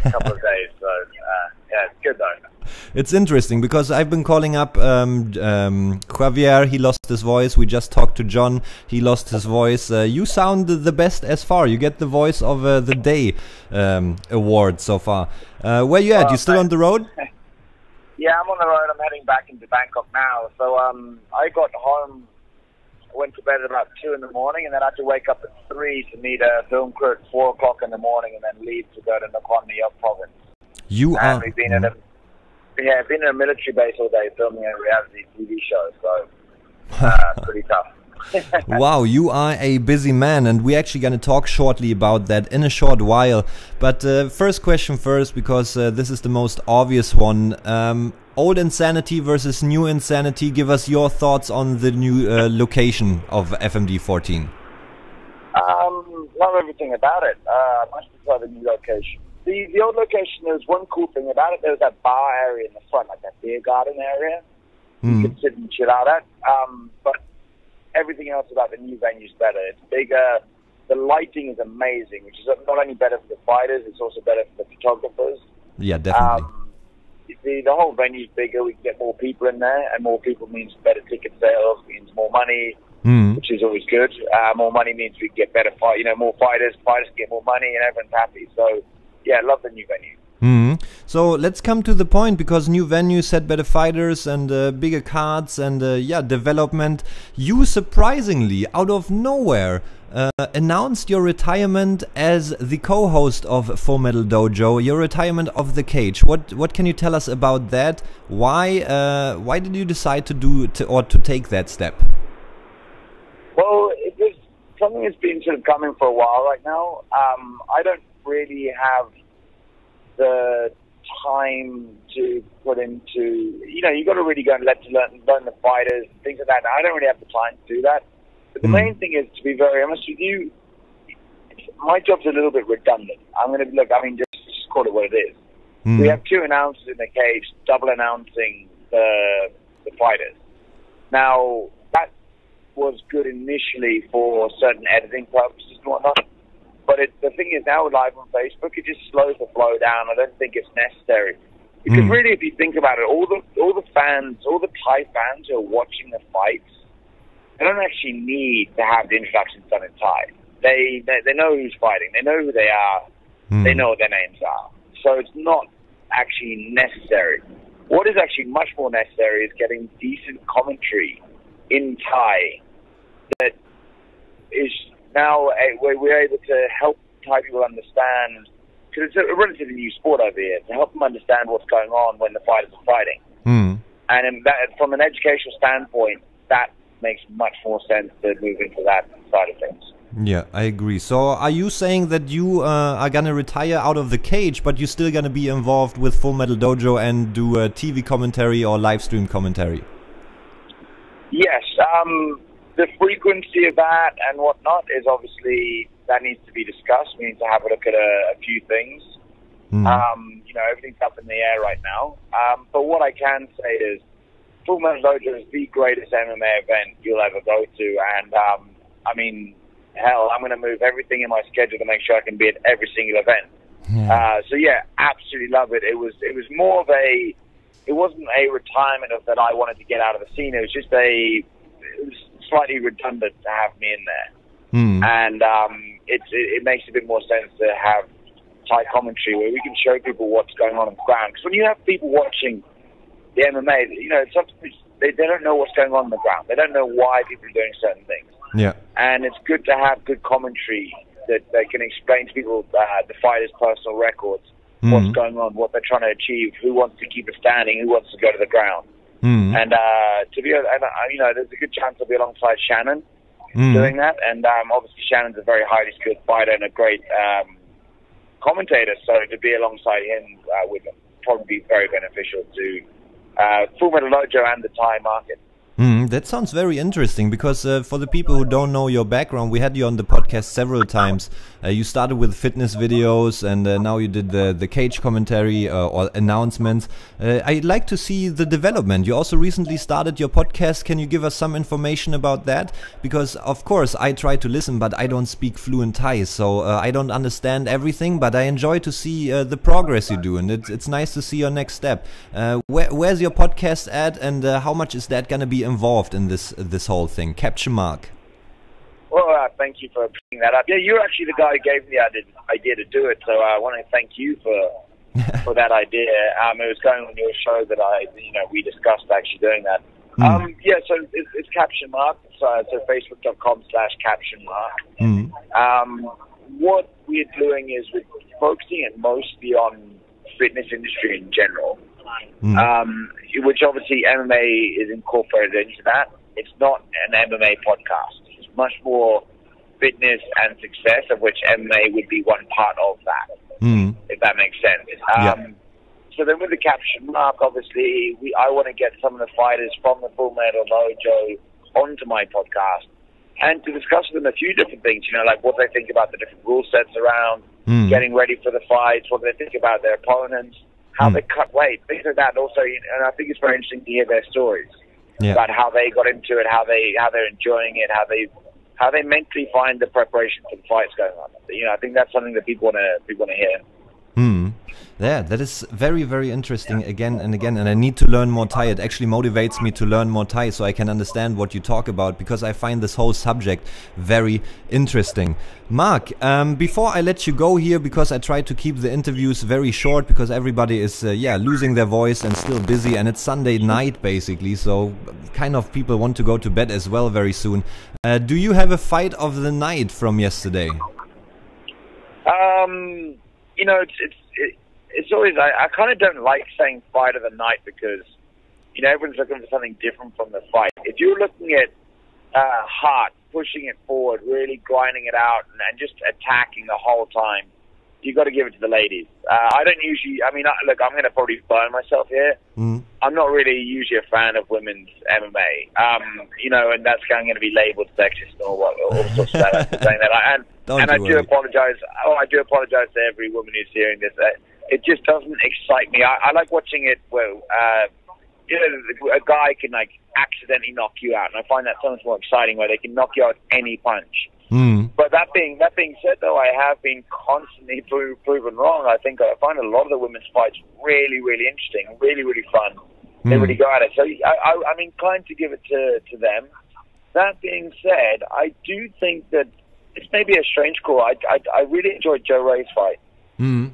couple of days, so yeah, it's good though. It's interesting because I've been calling up Javier. He lost his voice. We just talked to Jon. He lost his voice. You sound the best as far. You get the voice of the day award so far. Where you at? You still on the road? Yeah, I'm on the road. I'm heading back into Bangkok now. So I got home, went to bed at about 2 in the morning, and then I had to wake up at 3 to meet a film crew at 4 o'clock in the morning, and then leave to go to Nakhon Nayok province. And we've been been in a military base all day filming a reality TV show, so pretty tough. Wow, you are a busy man, and we're actually going to talk shortly about that in a short while. But first question first, because this is the most obvious one. Old Insanity versus New Insanity. Give us your thoughts on the new location of FMD 14. Love everything about it. Much prefer the new location. The old location, there was one cool thing about it. There was that bar area in the front, like that beer garden area. You could sit and chill out at. But everything else about the new venue is better. It's bigger. The lighting is amazing, which is not only better for the fighters, it's also better for the photographers. Yeah, definitely. The whole venue's bigger. We can get more people in there, and more people means better ticket sales, means more money, which is always good. More money means we get better fight. More fighters. Fighters get more money, and everyone's happy. So, yeah, I love the new venue. So let's come to the point, because new venues had better fighters and bigger cards and development. You surprisingly, out of nowhere, announced your retirement as the co-host of Full Metal Dojo, your retirement of the cage. What can you tell us about that? Why did you decide to take that step? Well, it was something that's been sort of coming for a while right now. I don't really have the time to put into, you got to really go and learn the fighters, things like that. I don't really have the time to do that. But the main thing is, to be very honest with you, my job's a little bit redundant. Just call it what it is. We have 2 announcers in the cage, double announcing the fighters. Now, that was good initially for certain editing purposes and whatnot. But the thing is, now we're live on Facebook, it just slows the flow down. I don't think it's necessary. Because really, if you think about it, all the fans, all the Thai fans who are watching the fights they don't actually need to have the introductions done in Thai. They know who's fighting. They know who they are. They know what their names are. So it's not actually necessary. What is actually much more necessary is getting decent commentary in Thai that is now where we're able to help Thai people understand, because it's a relatively new sport over here, to help them understand what's going on when the fighters are fighting. And from an educational standpoint, that makes much more sense to move into that side of things. Yeah, I agree. So are you saying that you are going to retire out of the cage, but you're still going to be involved with Full Metal Dojo and do TV commentary or live stream commentary? Yes. The frequency of that and whatnot is obviously, that needs to be discussed. We need to have a look at a few things. Everything's up in the air right now. But what I can say is Full Metal Dojo is the greatest MMA event you'll ever go to. And, hell, I'm going to move everything in my schedule to make sure I can be at every single event. So absolutely love it. It was more of it wasn't a retirement of that I wanted to get out of the scene. It was just it was slightly redundant to have me in there. And it makes a bit more sense to have Thai commentary where we can show people what's going on the ground. Because when you have people watching the MMA, sometimes they don't know what's going on the ground. They don't know why people are doing certain things. Yeah. And it's good to have good commentary that they can explain to people the fighters' personal records, what's going on, what they're trying to achieve, who wants to keep it standing, who wants to go to the ground. And there's a good chance I'll be alongside Shannon doing that. And obviously Shannon's a very highly skilled fighter and a great commentator, so to be alongside him would probably be very beneficial to Full Metal Dojo and the Thai market. That sounds very interesting, because for the people who don't know your background, we had you on the podcast several times. You started with fitness videos, and now you did the cage commentary or announcements. I'd like to see the development. You also recently started your podcast. Can you give us some information about that? Because, of course, I try to listen, but I don't speak fluent Thai, so I don't understand everything, but I enjoy to see the progress you do, and it's nice to see your next step. Where's your podcast at, and how much is that going to be involved in this whole thing? Caption mark. Well, thank you for bringing that up. Yeah, you're actually the guy who gave me the idea to do it, so I want to thank you for that idea. It was going on your show that we discussed actually doing that. So it's Caption Mark. So Facebook.com/Caption Mark. What we're doing is we're focusing it mostly on fitness industry in general. Which obviously MMA is incorporated into that. It's not an MMA podcast. It's much more fitness and success, of which MMA would be one part of that, if that makes sense. So then with the Caption Mark, obviously, I want to get some of the fighters from the Full Metal Dojo onto my podcast and to discuss with them a few different things, like what they think about the different rule sets around, getting ready for the fights, what they think about their opponents, how they cut weight, things like that. Also, and I think it's very interesting to hear their stories about how they got into it, how they're enjoying it, how they mentally find the preparation for the fights going on. I think that's something that people want to hear. Yeah, that is very, very interesting again and again, and I need to learn more Thai. It actually motivates me to learn more Thai so I can understand what you talk about, because I find this whole subject very interesting. Mark, before I let you go here, because I try to keep the interviews very short, because everybody is losing their voice and still busy, and it's Sunday night basically, so kind of people want to go to bed as well very soon. Do you have a fight of the night from yesterday? It's always, I kind of don't like saying fight of the night, because, everyone's looking for something different from the fight. If you're looking at heart, pushing it forward, really grinding it out, and just attacking the whole time, you got to give it to the ladies. I don't usually, look, I'm going to probably burn myself here. I'm not really usually a fan of women's MMA, and that's going to be labeled sexist or all sorts of that. Saying that. I do apologize. I do apologize to every woman who's hearing this. It just doesn't excite me. I like watching it where, a guy can accidentally knock you out, and I find that so much more exciting, where they can knock you out with any punch. But that being said, though, I have been constantly proven wrong. I find a lot of the women's fights really, really interesting, really, really fun. They really go at it. So I'm inclined to give it to them. That being said, I do think that it's maybe a strange call. I really enjoyed Joe Ray's fight.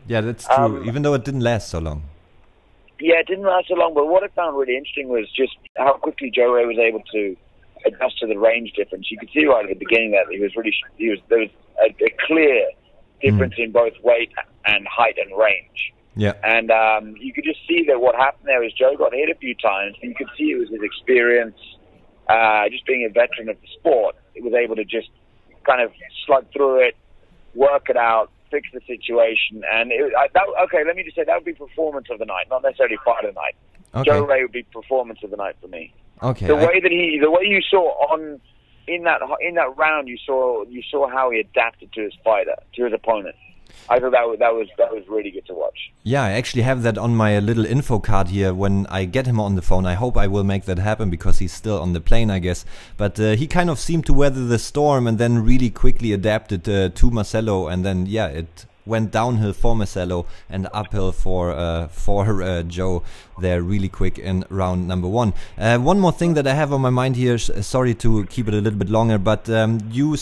Yeah, that's true, even though it didn't last so long. Yeah, it didn't last so long, but what I found really interesting was just how quickly Joe Ray was able to adjust to the range difference. You could see right at the beginning that there was a clear difference in both weight and height and range. Yeah. And you could just see that what happened there is Joe got hit a few times, and you could see it was his experience, just being a veteran of the sport. He was able to just kind of slug through it, work it out, fix the situation. And okay, let me just say that would be performance of the night, not necessarily fight of the night. Okay. Joe Ray would be performance of the night for me. Okay. The way you saw in that round, you saw how he adapted to his fighter, to his opponent. I thought that was really good to watch. Yeah, I actually have that on my little info card here. When I get him on the phone, I hope I will make that happen because he's still on the plane, I guess. But he kind of seemed to weather the storm and then really quickly adapted to Marcelo, and then it went downhill for Marcelo and uphill for Joe there really quick in round number 1. One more thing that I have on my mind here, sorry to keep it a little bit longer, but you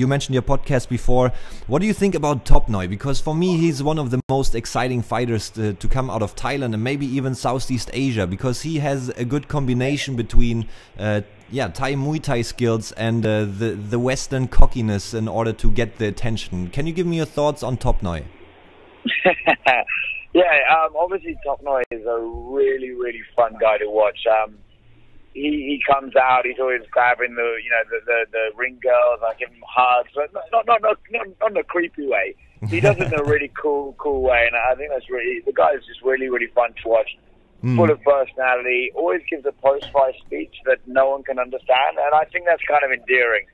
mentioned your podcast before. What do you think about Top Noi? Because for me, he's one of the most exciting fighters to come out of Thailand and maybe even Southeast Asia, because he has a good combination between Thai Muay Thai skills and the Western cockiness in order to get the attention. Can you give me your thoughts on Top Noi? Obviously Top Noi is a really, really fun guy to watch. He comes out, he's always grabbing the ring girls, I give him hugs, but not in a creepy way. He does it in a really cool way, and I think that's really, the guy is just really, really fun to watch. Full of personality, always gives a post-fight speech that no one can understand, and I think that's kind of endearing.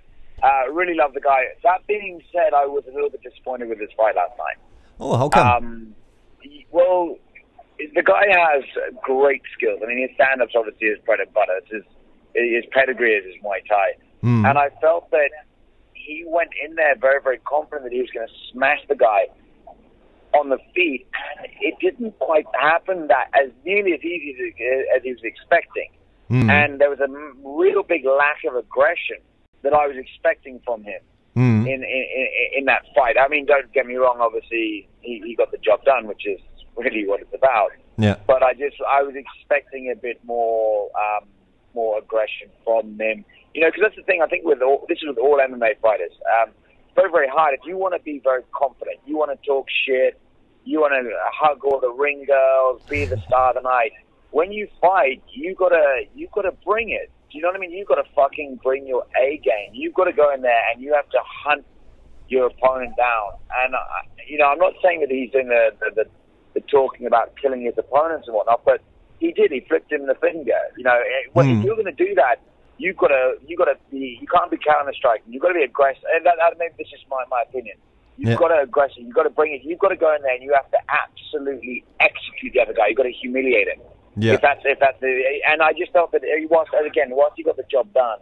Really love the guy. That being said, I was a little bit disappointed with his fight last night. Oh, how come? Well, the guy has great skills. I mean, his stand-up's obviously his bread and butter. His pedigree is his Muay Thai. And I felt that he went in there very, very confident that he was going to smash the guy on the feet, and it didn't quite happen that as nearly as easy as he was expecting. And there was a real big lack of aggression that I was expecting from him in that fight. I mean, don't get me wrong, obviously he got the job done, which is really what it's about. Yeah. But I was expecting a bit more aggression from him. Because that's the thing, I think this is with all MMA fighters. Very, very hard. If you want to be very confident, you want to talk shit, you want to hug all the ring girls, be the star of the night. When you fight, you gotta bring it. Do you know what I mean? You gotta fucking bring your A game. You've got to go in there and you have to hunt your opponent down. And I'm not saying that he's doing the talking about killing his opponents and whatnot, but he did. He flipped him the finger. If you're going to do that, you can't be counter-striking. You've got to be aggressive. And maybe this is my opinion. You've got to aggressive. You've got to bring it. You've got to go in there and you have to absolutely execute the other guy. You've got to humiliate him. Yeah. And I just felt that once he got the job done,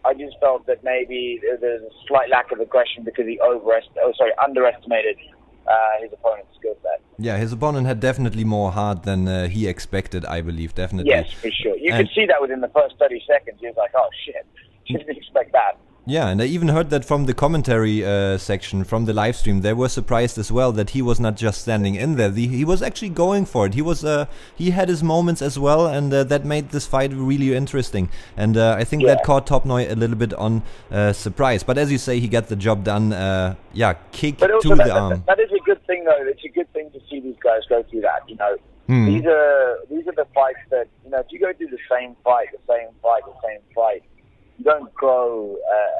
I just felt that maybe there's a slight lack of aggression because he underestimated his opponent's skill set. Yeah, his opponent had definitely more heart than he expected, I believe, definitely. Yes, for sure. You could see that within the first 30 seconds. He was like, oh, shit, didn't expect that. Yeah, and I even heard that from the commentary section, from the live stream. They were surprised as well that he was not just standing in there. He was actually going for it. He had his moments as well, and that made this fight really interesting. And I think that caught Top Noi a little bit on surprise. But as you say, he got the job done. Kick to the arm. That is a good thing, though. It's a good thing to see these guys go through that. These are the fights that if you go through the same fight, you don't grow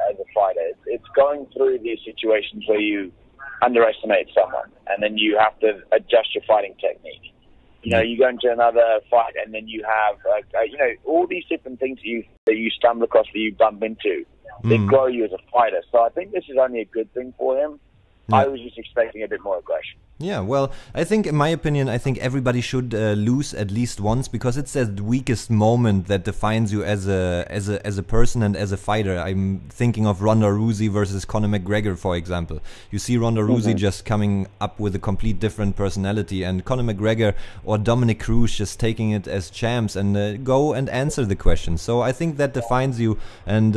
as a fighter. It's going through these situations where you underestimate someone, and then you have to adjust your fighting technique. You go into another fight, and then you have all these different things that you stumble across, that you bump into, that grow you as a fighter. So I think this is only a good thing for him. I was just expecting a bit more aggression. Yeah, well, I think, in my opinion, I think everybody should lose at least once, because it's the weakest moment that defines you as a person and as a fighter. I'm thinking of Ronda Rousey versus Conor McGregor, for example. You see Ronda Rousey just coming up with a complete different personality, and Conor McGregor or Dominic Cruz just taking it as champs and go and answer the question. So I think that defines you, and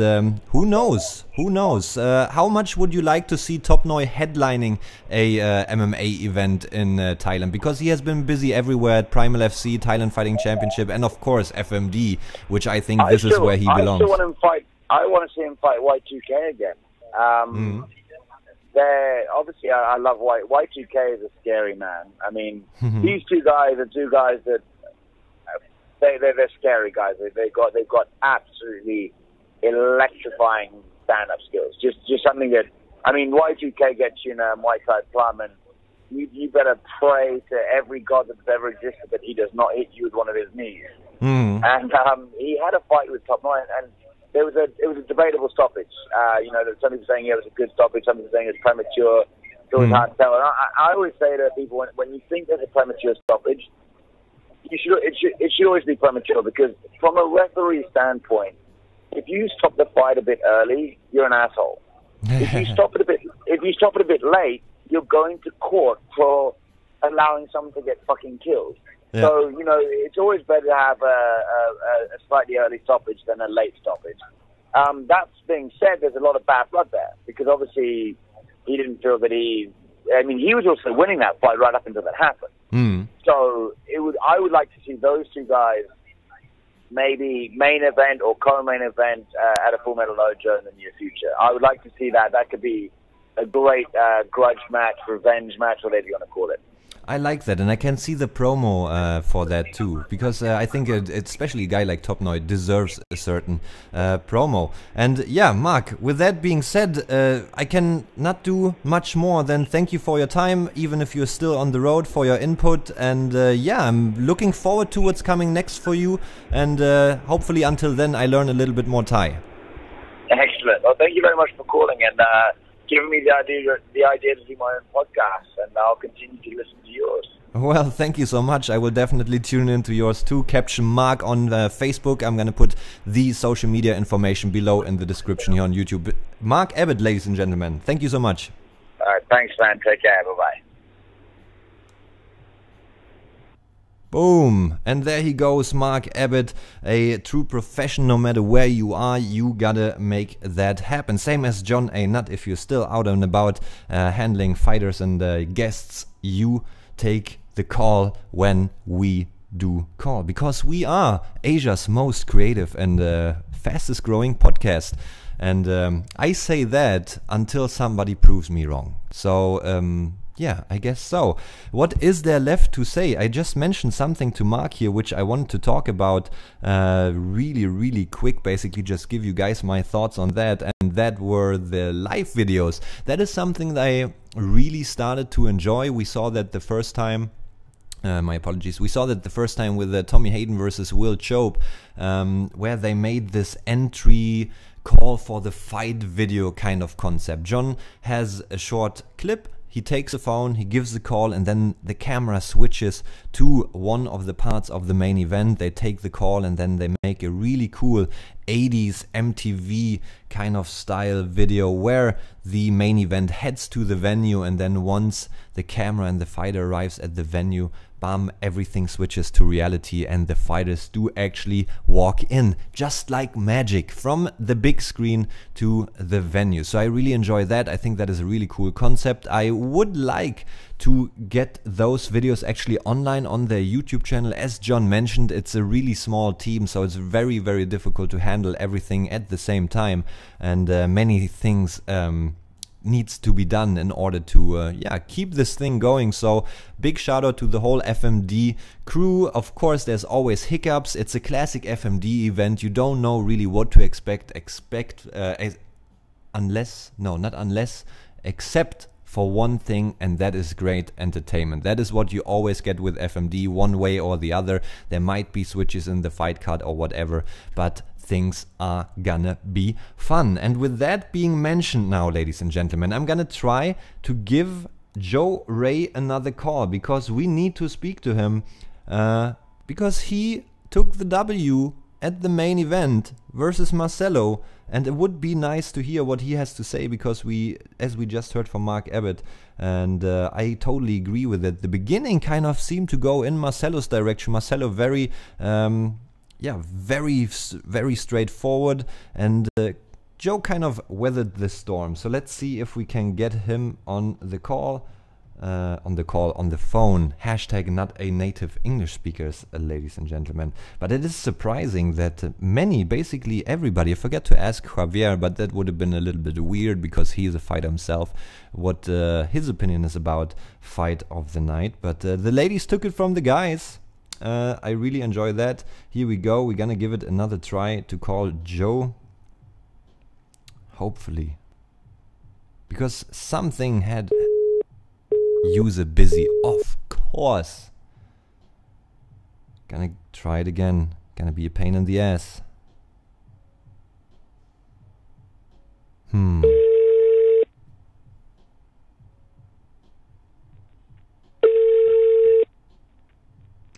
who knows? Who knows? How much would you like to see Top Noi headlining a MMA event in Thailand? Because he has been busy everywhere at Primal FC, Thailand Fighting Championship, and of course FMD, which I think this is where he belongs. I still want him fight. I want to see him fight Y2K again. Obviously, I love Y2K is a scary man. I mean, these two guys are two guys that they're scary guys. They've got absolutely electrifying stand-up skills. Just something that, I mean, Y2K gets you in a Muay Thai plum, and you better pray to every god that's ever existed that he does not hit you with one of his knees. And he had a fight with Top Noi, and it was a debatable stoppage. Some people saying it was a good stoppage, some people saying it's premature. It's always hard to tell. And I always say to people, when you think there's a premature stoppage, it should always be premature, because from a referee standpoint, if you stop the fight a bit early, you're an asshole. If you stop it a bit late, you're going to court for allowing someone to get fucking killed. Yeah. So, it's always better to have a slightly early stoppage than a late stoppage. That being said, there's a lot of bad blood there, because obviously he didn't feel that he was also winning that fight right up until that happened. So I would like to see those two guys maybe main event or co-main event at a Full Metal Dojo in the near future. I would like to see that. That could be a great grudge match, revenge match, whatever you want to call it. I like that, and I can see the promo for that too, because I think especially a guy like Top Noi deserves a certain promo. And yeah, Mark, with that being said, I can not do much more than thank you for your time, even if you're still on the road, for your input. And yeah, I'm looking forward to what's coming next for you, and hopefully until then I learn a little bit more Thai. Excellent. Well, thank you very much for calling, and giving me the idea to do my own podcast, and I'll continue to listen to yours. Well, thank you so much. I will definitely tune into yours too. Caption Mark on Facebook. I'm going to put the social media information below in the description here on YouTube. Mark Abbott, ladies and gentlemen. Thank you so much. All right, thanks, man. Take care. Bye-bye. Boom, and there he goes, Mark Abbott, a true professional. No matter where you are, you gotta make that happen. Same as Jon Nutt. If you're still out and about handling fighters and guests, you take the call when we do call, because we are Asia's most creative and fastest growing podcast. And I say that until somebody proves me wrong. So yeah, I guess so. What is there left to say? I just mentioned something to Mark here, which I wanted to talk about really quick. Basically, just give you guys my thoughts on that. And that were the live videos. That is something that I really started to enjoy. We saw that the first time. My apologies. We saw that the first time with Tommy Hayden versus Will Chope, where they made this entry call for the fight video kind of concept. Jon has a short clip. He takes a phone, he gives the call, and then the camera switches to one of the parts of the main event. They take the call, and then they make a really cool 80s MTV kind of style video where the main event heads to the venue, and then once the camera and the fighter arrives at the venue, bam, everything switches to reality and the fighters do actually walk in, just like magic, from the big screen to the venue. So I really enjoy that. I think that is a really cool concept. I would like to get those videos actually online on their YouTube channel. As Jon mentioned, it's a really small team, so it's very difficult to handle everything at the same time, and many things needs to be done in order to keep this thing going. So big shout out to the whole FMD crew. Of course, there's always hiccups. It's a classic FMD event. You don't know really what to expect except for one thing, and that is great entertainment. That is what you always get with FMD, one way or the other. There might be switches in the fight card or whatever, but things are gonna be fun. And with that being mentioned now, ladies and gentlemen, I'm gonna try to give Joe Ray another call, because we need to speak to him, because he took the W at the main event versus Marcelo, and it would be nice to hear what he has to say, because as we just heard from Mark Abbott, and I totally agree with it. The beginning kind of seemed to go in Marcelo's direction. Marcelo very very straightforward, and Joe kind of weathered the storm. So let's see if we can get him on the call. On the phone. Hashtag not a native English speakers, ladies and gentlemen. But it is surprising that many, basically everybody, I forgot to ask Javier, but that would have been a little bit weird because he is a fighter himself, what his opinion is about fight of the night. But the ladies took it from the guys. I really enjoy that. Here we go. We're gonna give it another try to call Joe. Hopefully. Because something had... User busy, of course. Gonna try it again. Gonna be a pain in the ass.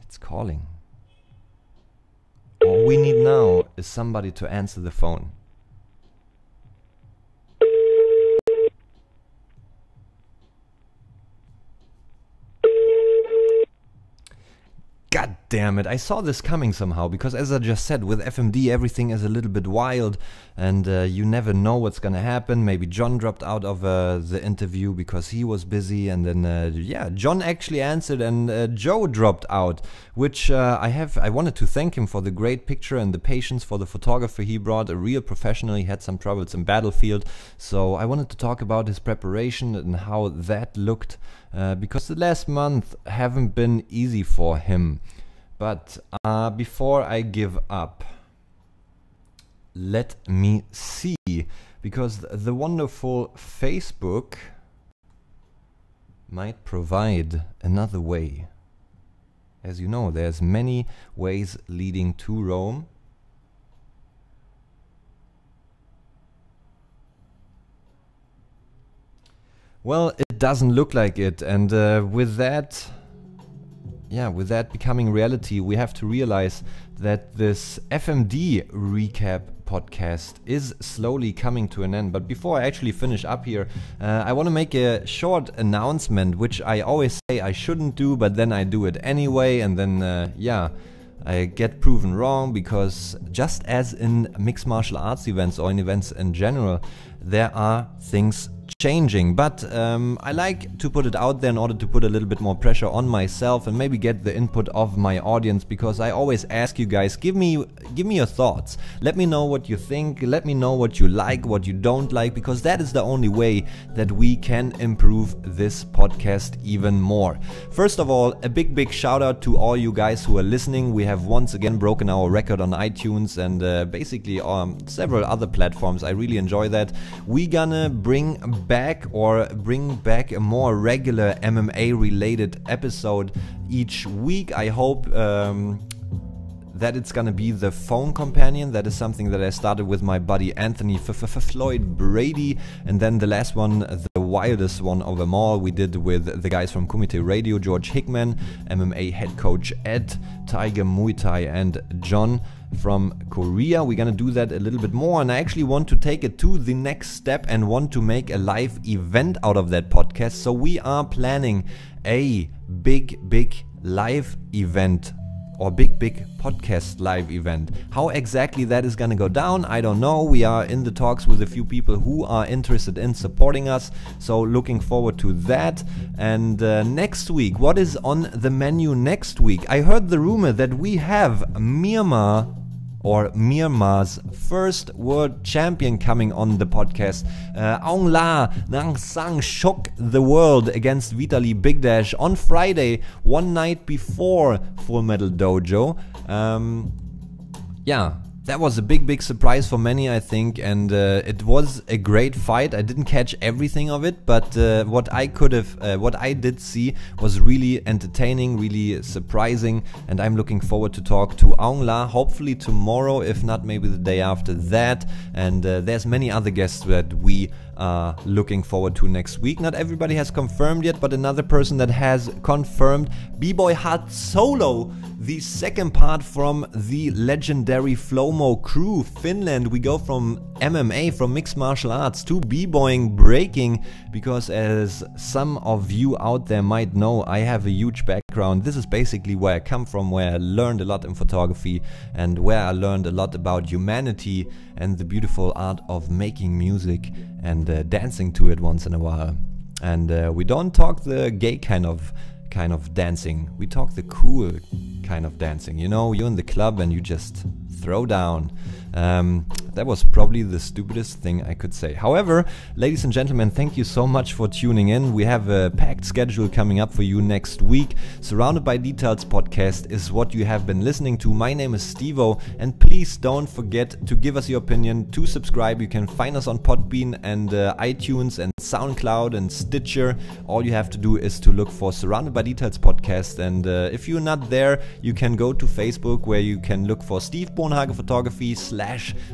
It's calling. All we need now is somebody to answer the phone. God damn it, I saw this coming somehow, because as I just said, with FMD everything is a little bit wild, and you never know what's gonna happen. Maybe John dropped out of the interview because he was busy, and then yeah, John actually answered, and Joe dropped out, which I wanted to thank him for the great picture and the patience for the photographer he brought, a real professional. He had some troubles in Battlefield, so I wanted to talk about his preparation and how that looked, because the last month haven't been easy for him. But before I give up, let me see, because the wonderful Facebook might provide another way. As you know, there's many ways leading to Rome. Well, it doesn't look like it, and with that becoming reality, we have to realize that this FMD recap podcast is slowly coming to an end. But before I actually finish up here, I want to make a short announcement, which I always say I shouldn't do, but then I do it anyway, and then I get proven wrong, because just as in mixed martial arts events or in events in general, there are things changing, but I like to put it out there in order to put a little bit more pressure on myself and maybe get the input of my audience, because I always ask you guys, give me your thoughts, let me know what you think, let me know what you like, what you don't like, because that is the only way that we can improve this podcast even more. First of all, a big shout out to all you guys who are listening. We have once again broken our record on iTunes and basically several other platforms. I really enjoy that. We gonna bring back a more regular MMA related episode each week. I hope that it's gonna be the phone companion. That is something that I started with my buddy Anthony Floyd Brady, and then the last one, the wildest one of them all, we did with the guys from Kumite Radio, George Hickman, MMA head coach Ed, Tiger Muay Thai, and John from Korea. We're gonna do that a little bit more, and I actually want to take it to the next step and want to make a live event out of that podcast. So we are planning a big live event, or big podcast live event. How exactly that is gonna go down, I don't know. We are in the talks with a few people who are interested in supporting us, so looking forward to that. And next week, what is on the menu next week? I heard the rumor that we have Myanmar's first world champion coming on the podcast. Aung La Nang Sang shook the world against Vitaly Bigdash on Friday, one night before Full Metal Dojo. That was a big surprise for many, I think, and it was a great fight. I didn't catch everything of it, but what I did see was really entertaining, really surprising, and I'm looking forward to talk to Aung La, hopefully tomorrow, if not maybe the day after that. And there's many other guests that we are looking forward to next week. Not everybody has confirmed yet, but another person that has confirmed, B-Boy Hard Solo, the second part from the legendary Flomo crew, Finland. We go from MMA, from mixed martial arts, to b-boying, breaking, because as some of you out there might know, I have a huge background. This is basically where I come from, where I learned a lot in photography and where I learned a lot about humanity and the beautiful art of making music and dancing to it once in a while. And we don't talk the gay kind of dancing. We talk the cool kind of dancing. You know, you're in the club and you just throw down. That was probably the stupidest thing I could say. However, ladies and gentlemen, thank you so much for tuning in. We have a packed schedule coming up for you next week. Surrounded by Details podcast is what you have been listening to. My name is Stevo, and please don't forget to give us your opinion, to subscribe. You can find us on Podbean and iTunes and SoundCloud and Stitcher. All you have to do is to look for Surrounded by Details podcast, and if you're not there, you can go to Facebook, where you can look for Steve Bonhage Photography /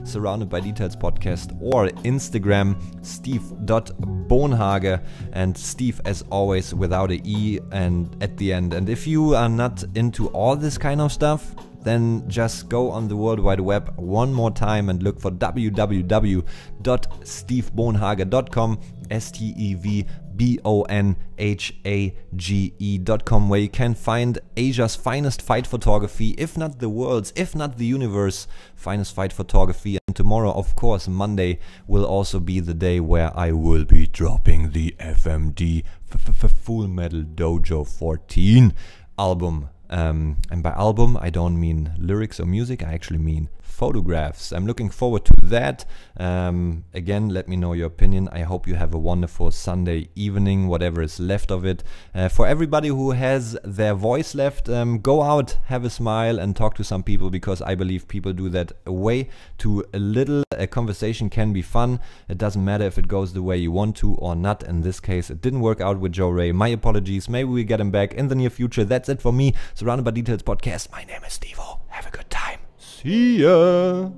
Surrounded by Details podcast, or Instagram steve.bonhage, and Steve as always without a E and at the end. And if you are not into all this kind of stuff, then just go on the World Wide Web one more time and look for www.stevebonhage.com, STEVBONHAGE.com, where you can find Asia's finest fight photography, if not the world's, if not the universe, finest fight photography. And tomorrow, of course, Monday, will also be the day where I will be dropping the FMD Full Metal Dojo 14 album. And by album, I don't mean lyrics or music, I actually mean photographs. I'm looking forward to that. Again, let me know your opinion. I hope you have a wonderful Sunday evening, whatever is left of it. For everybody who has their voice left, go out, have a smile, and talk to some people, because I believe people do that way too little. A conversation can be fun. It doesn't matter if it goes the way you want to or not. In this case, it didn't work out with Joe Ray. My apologies. Maybe we get him back in the near future. That's it for me. Surrounded by Details podcast. My name is Stevo. Have a good time. See ya.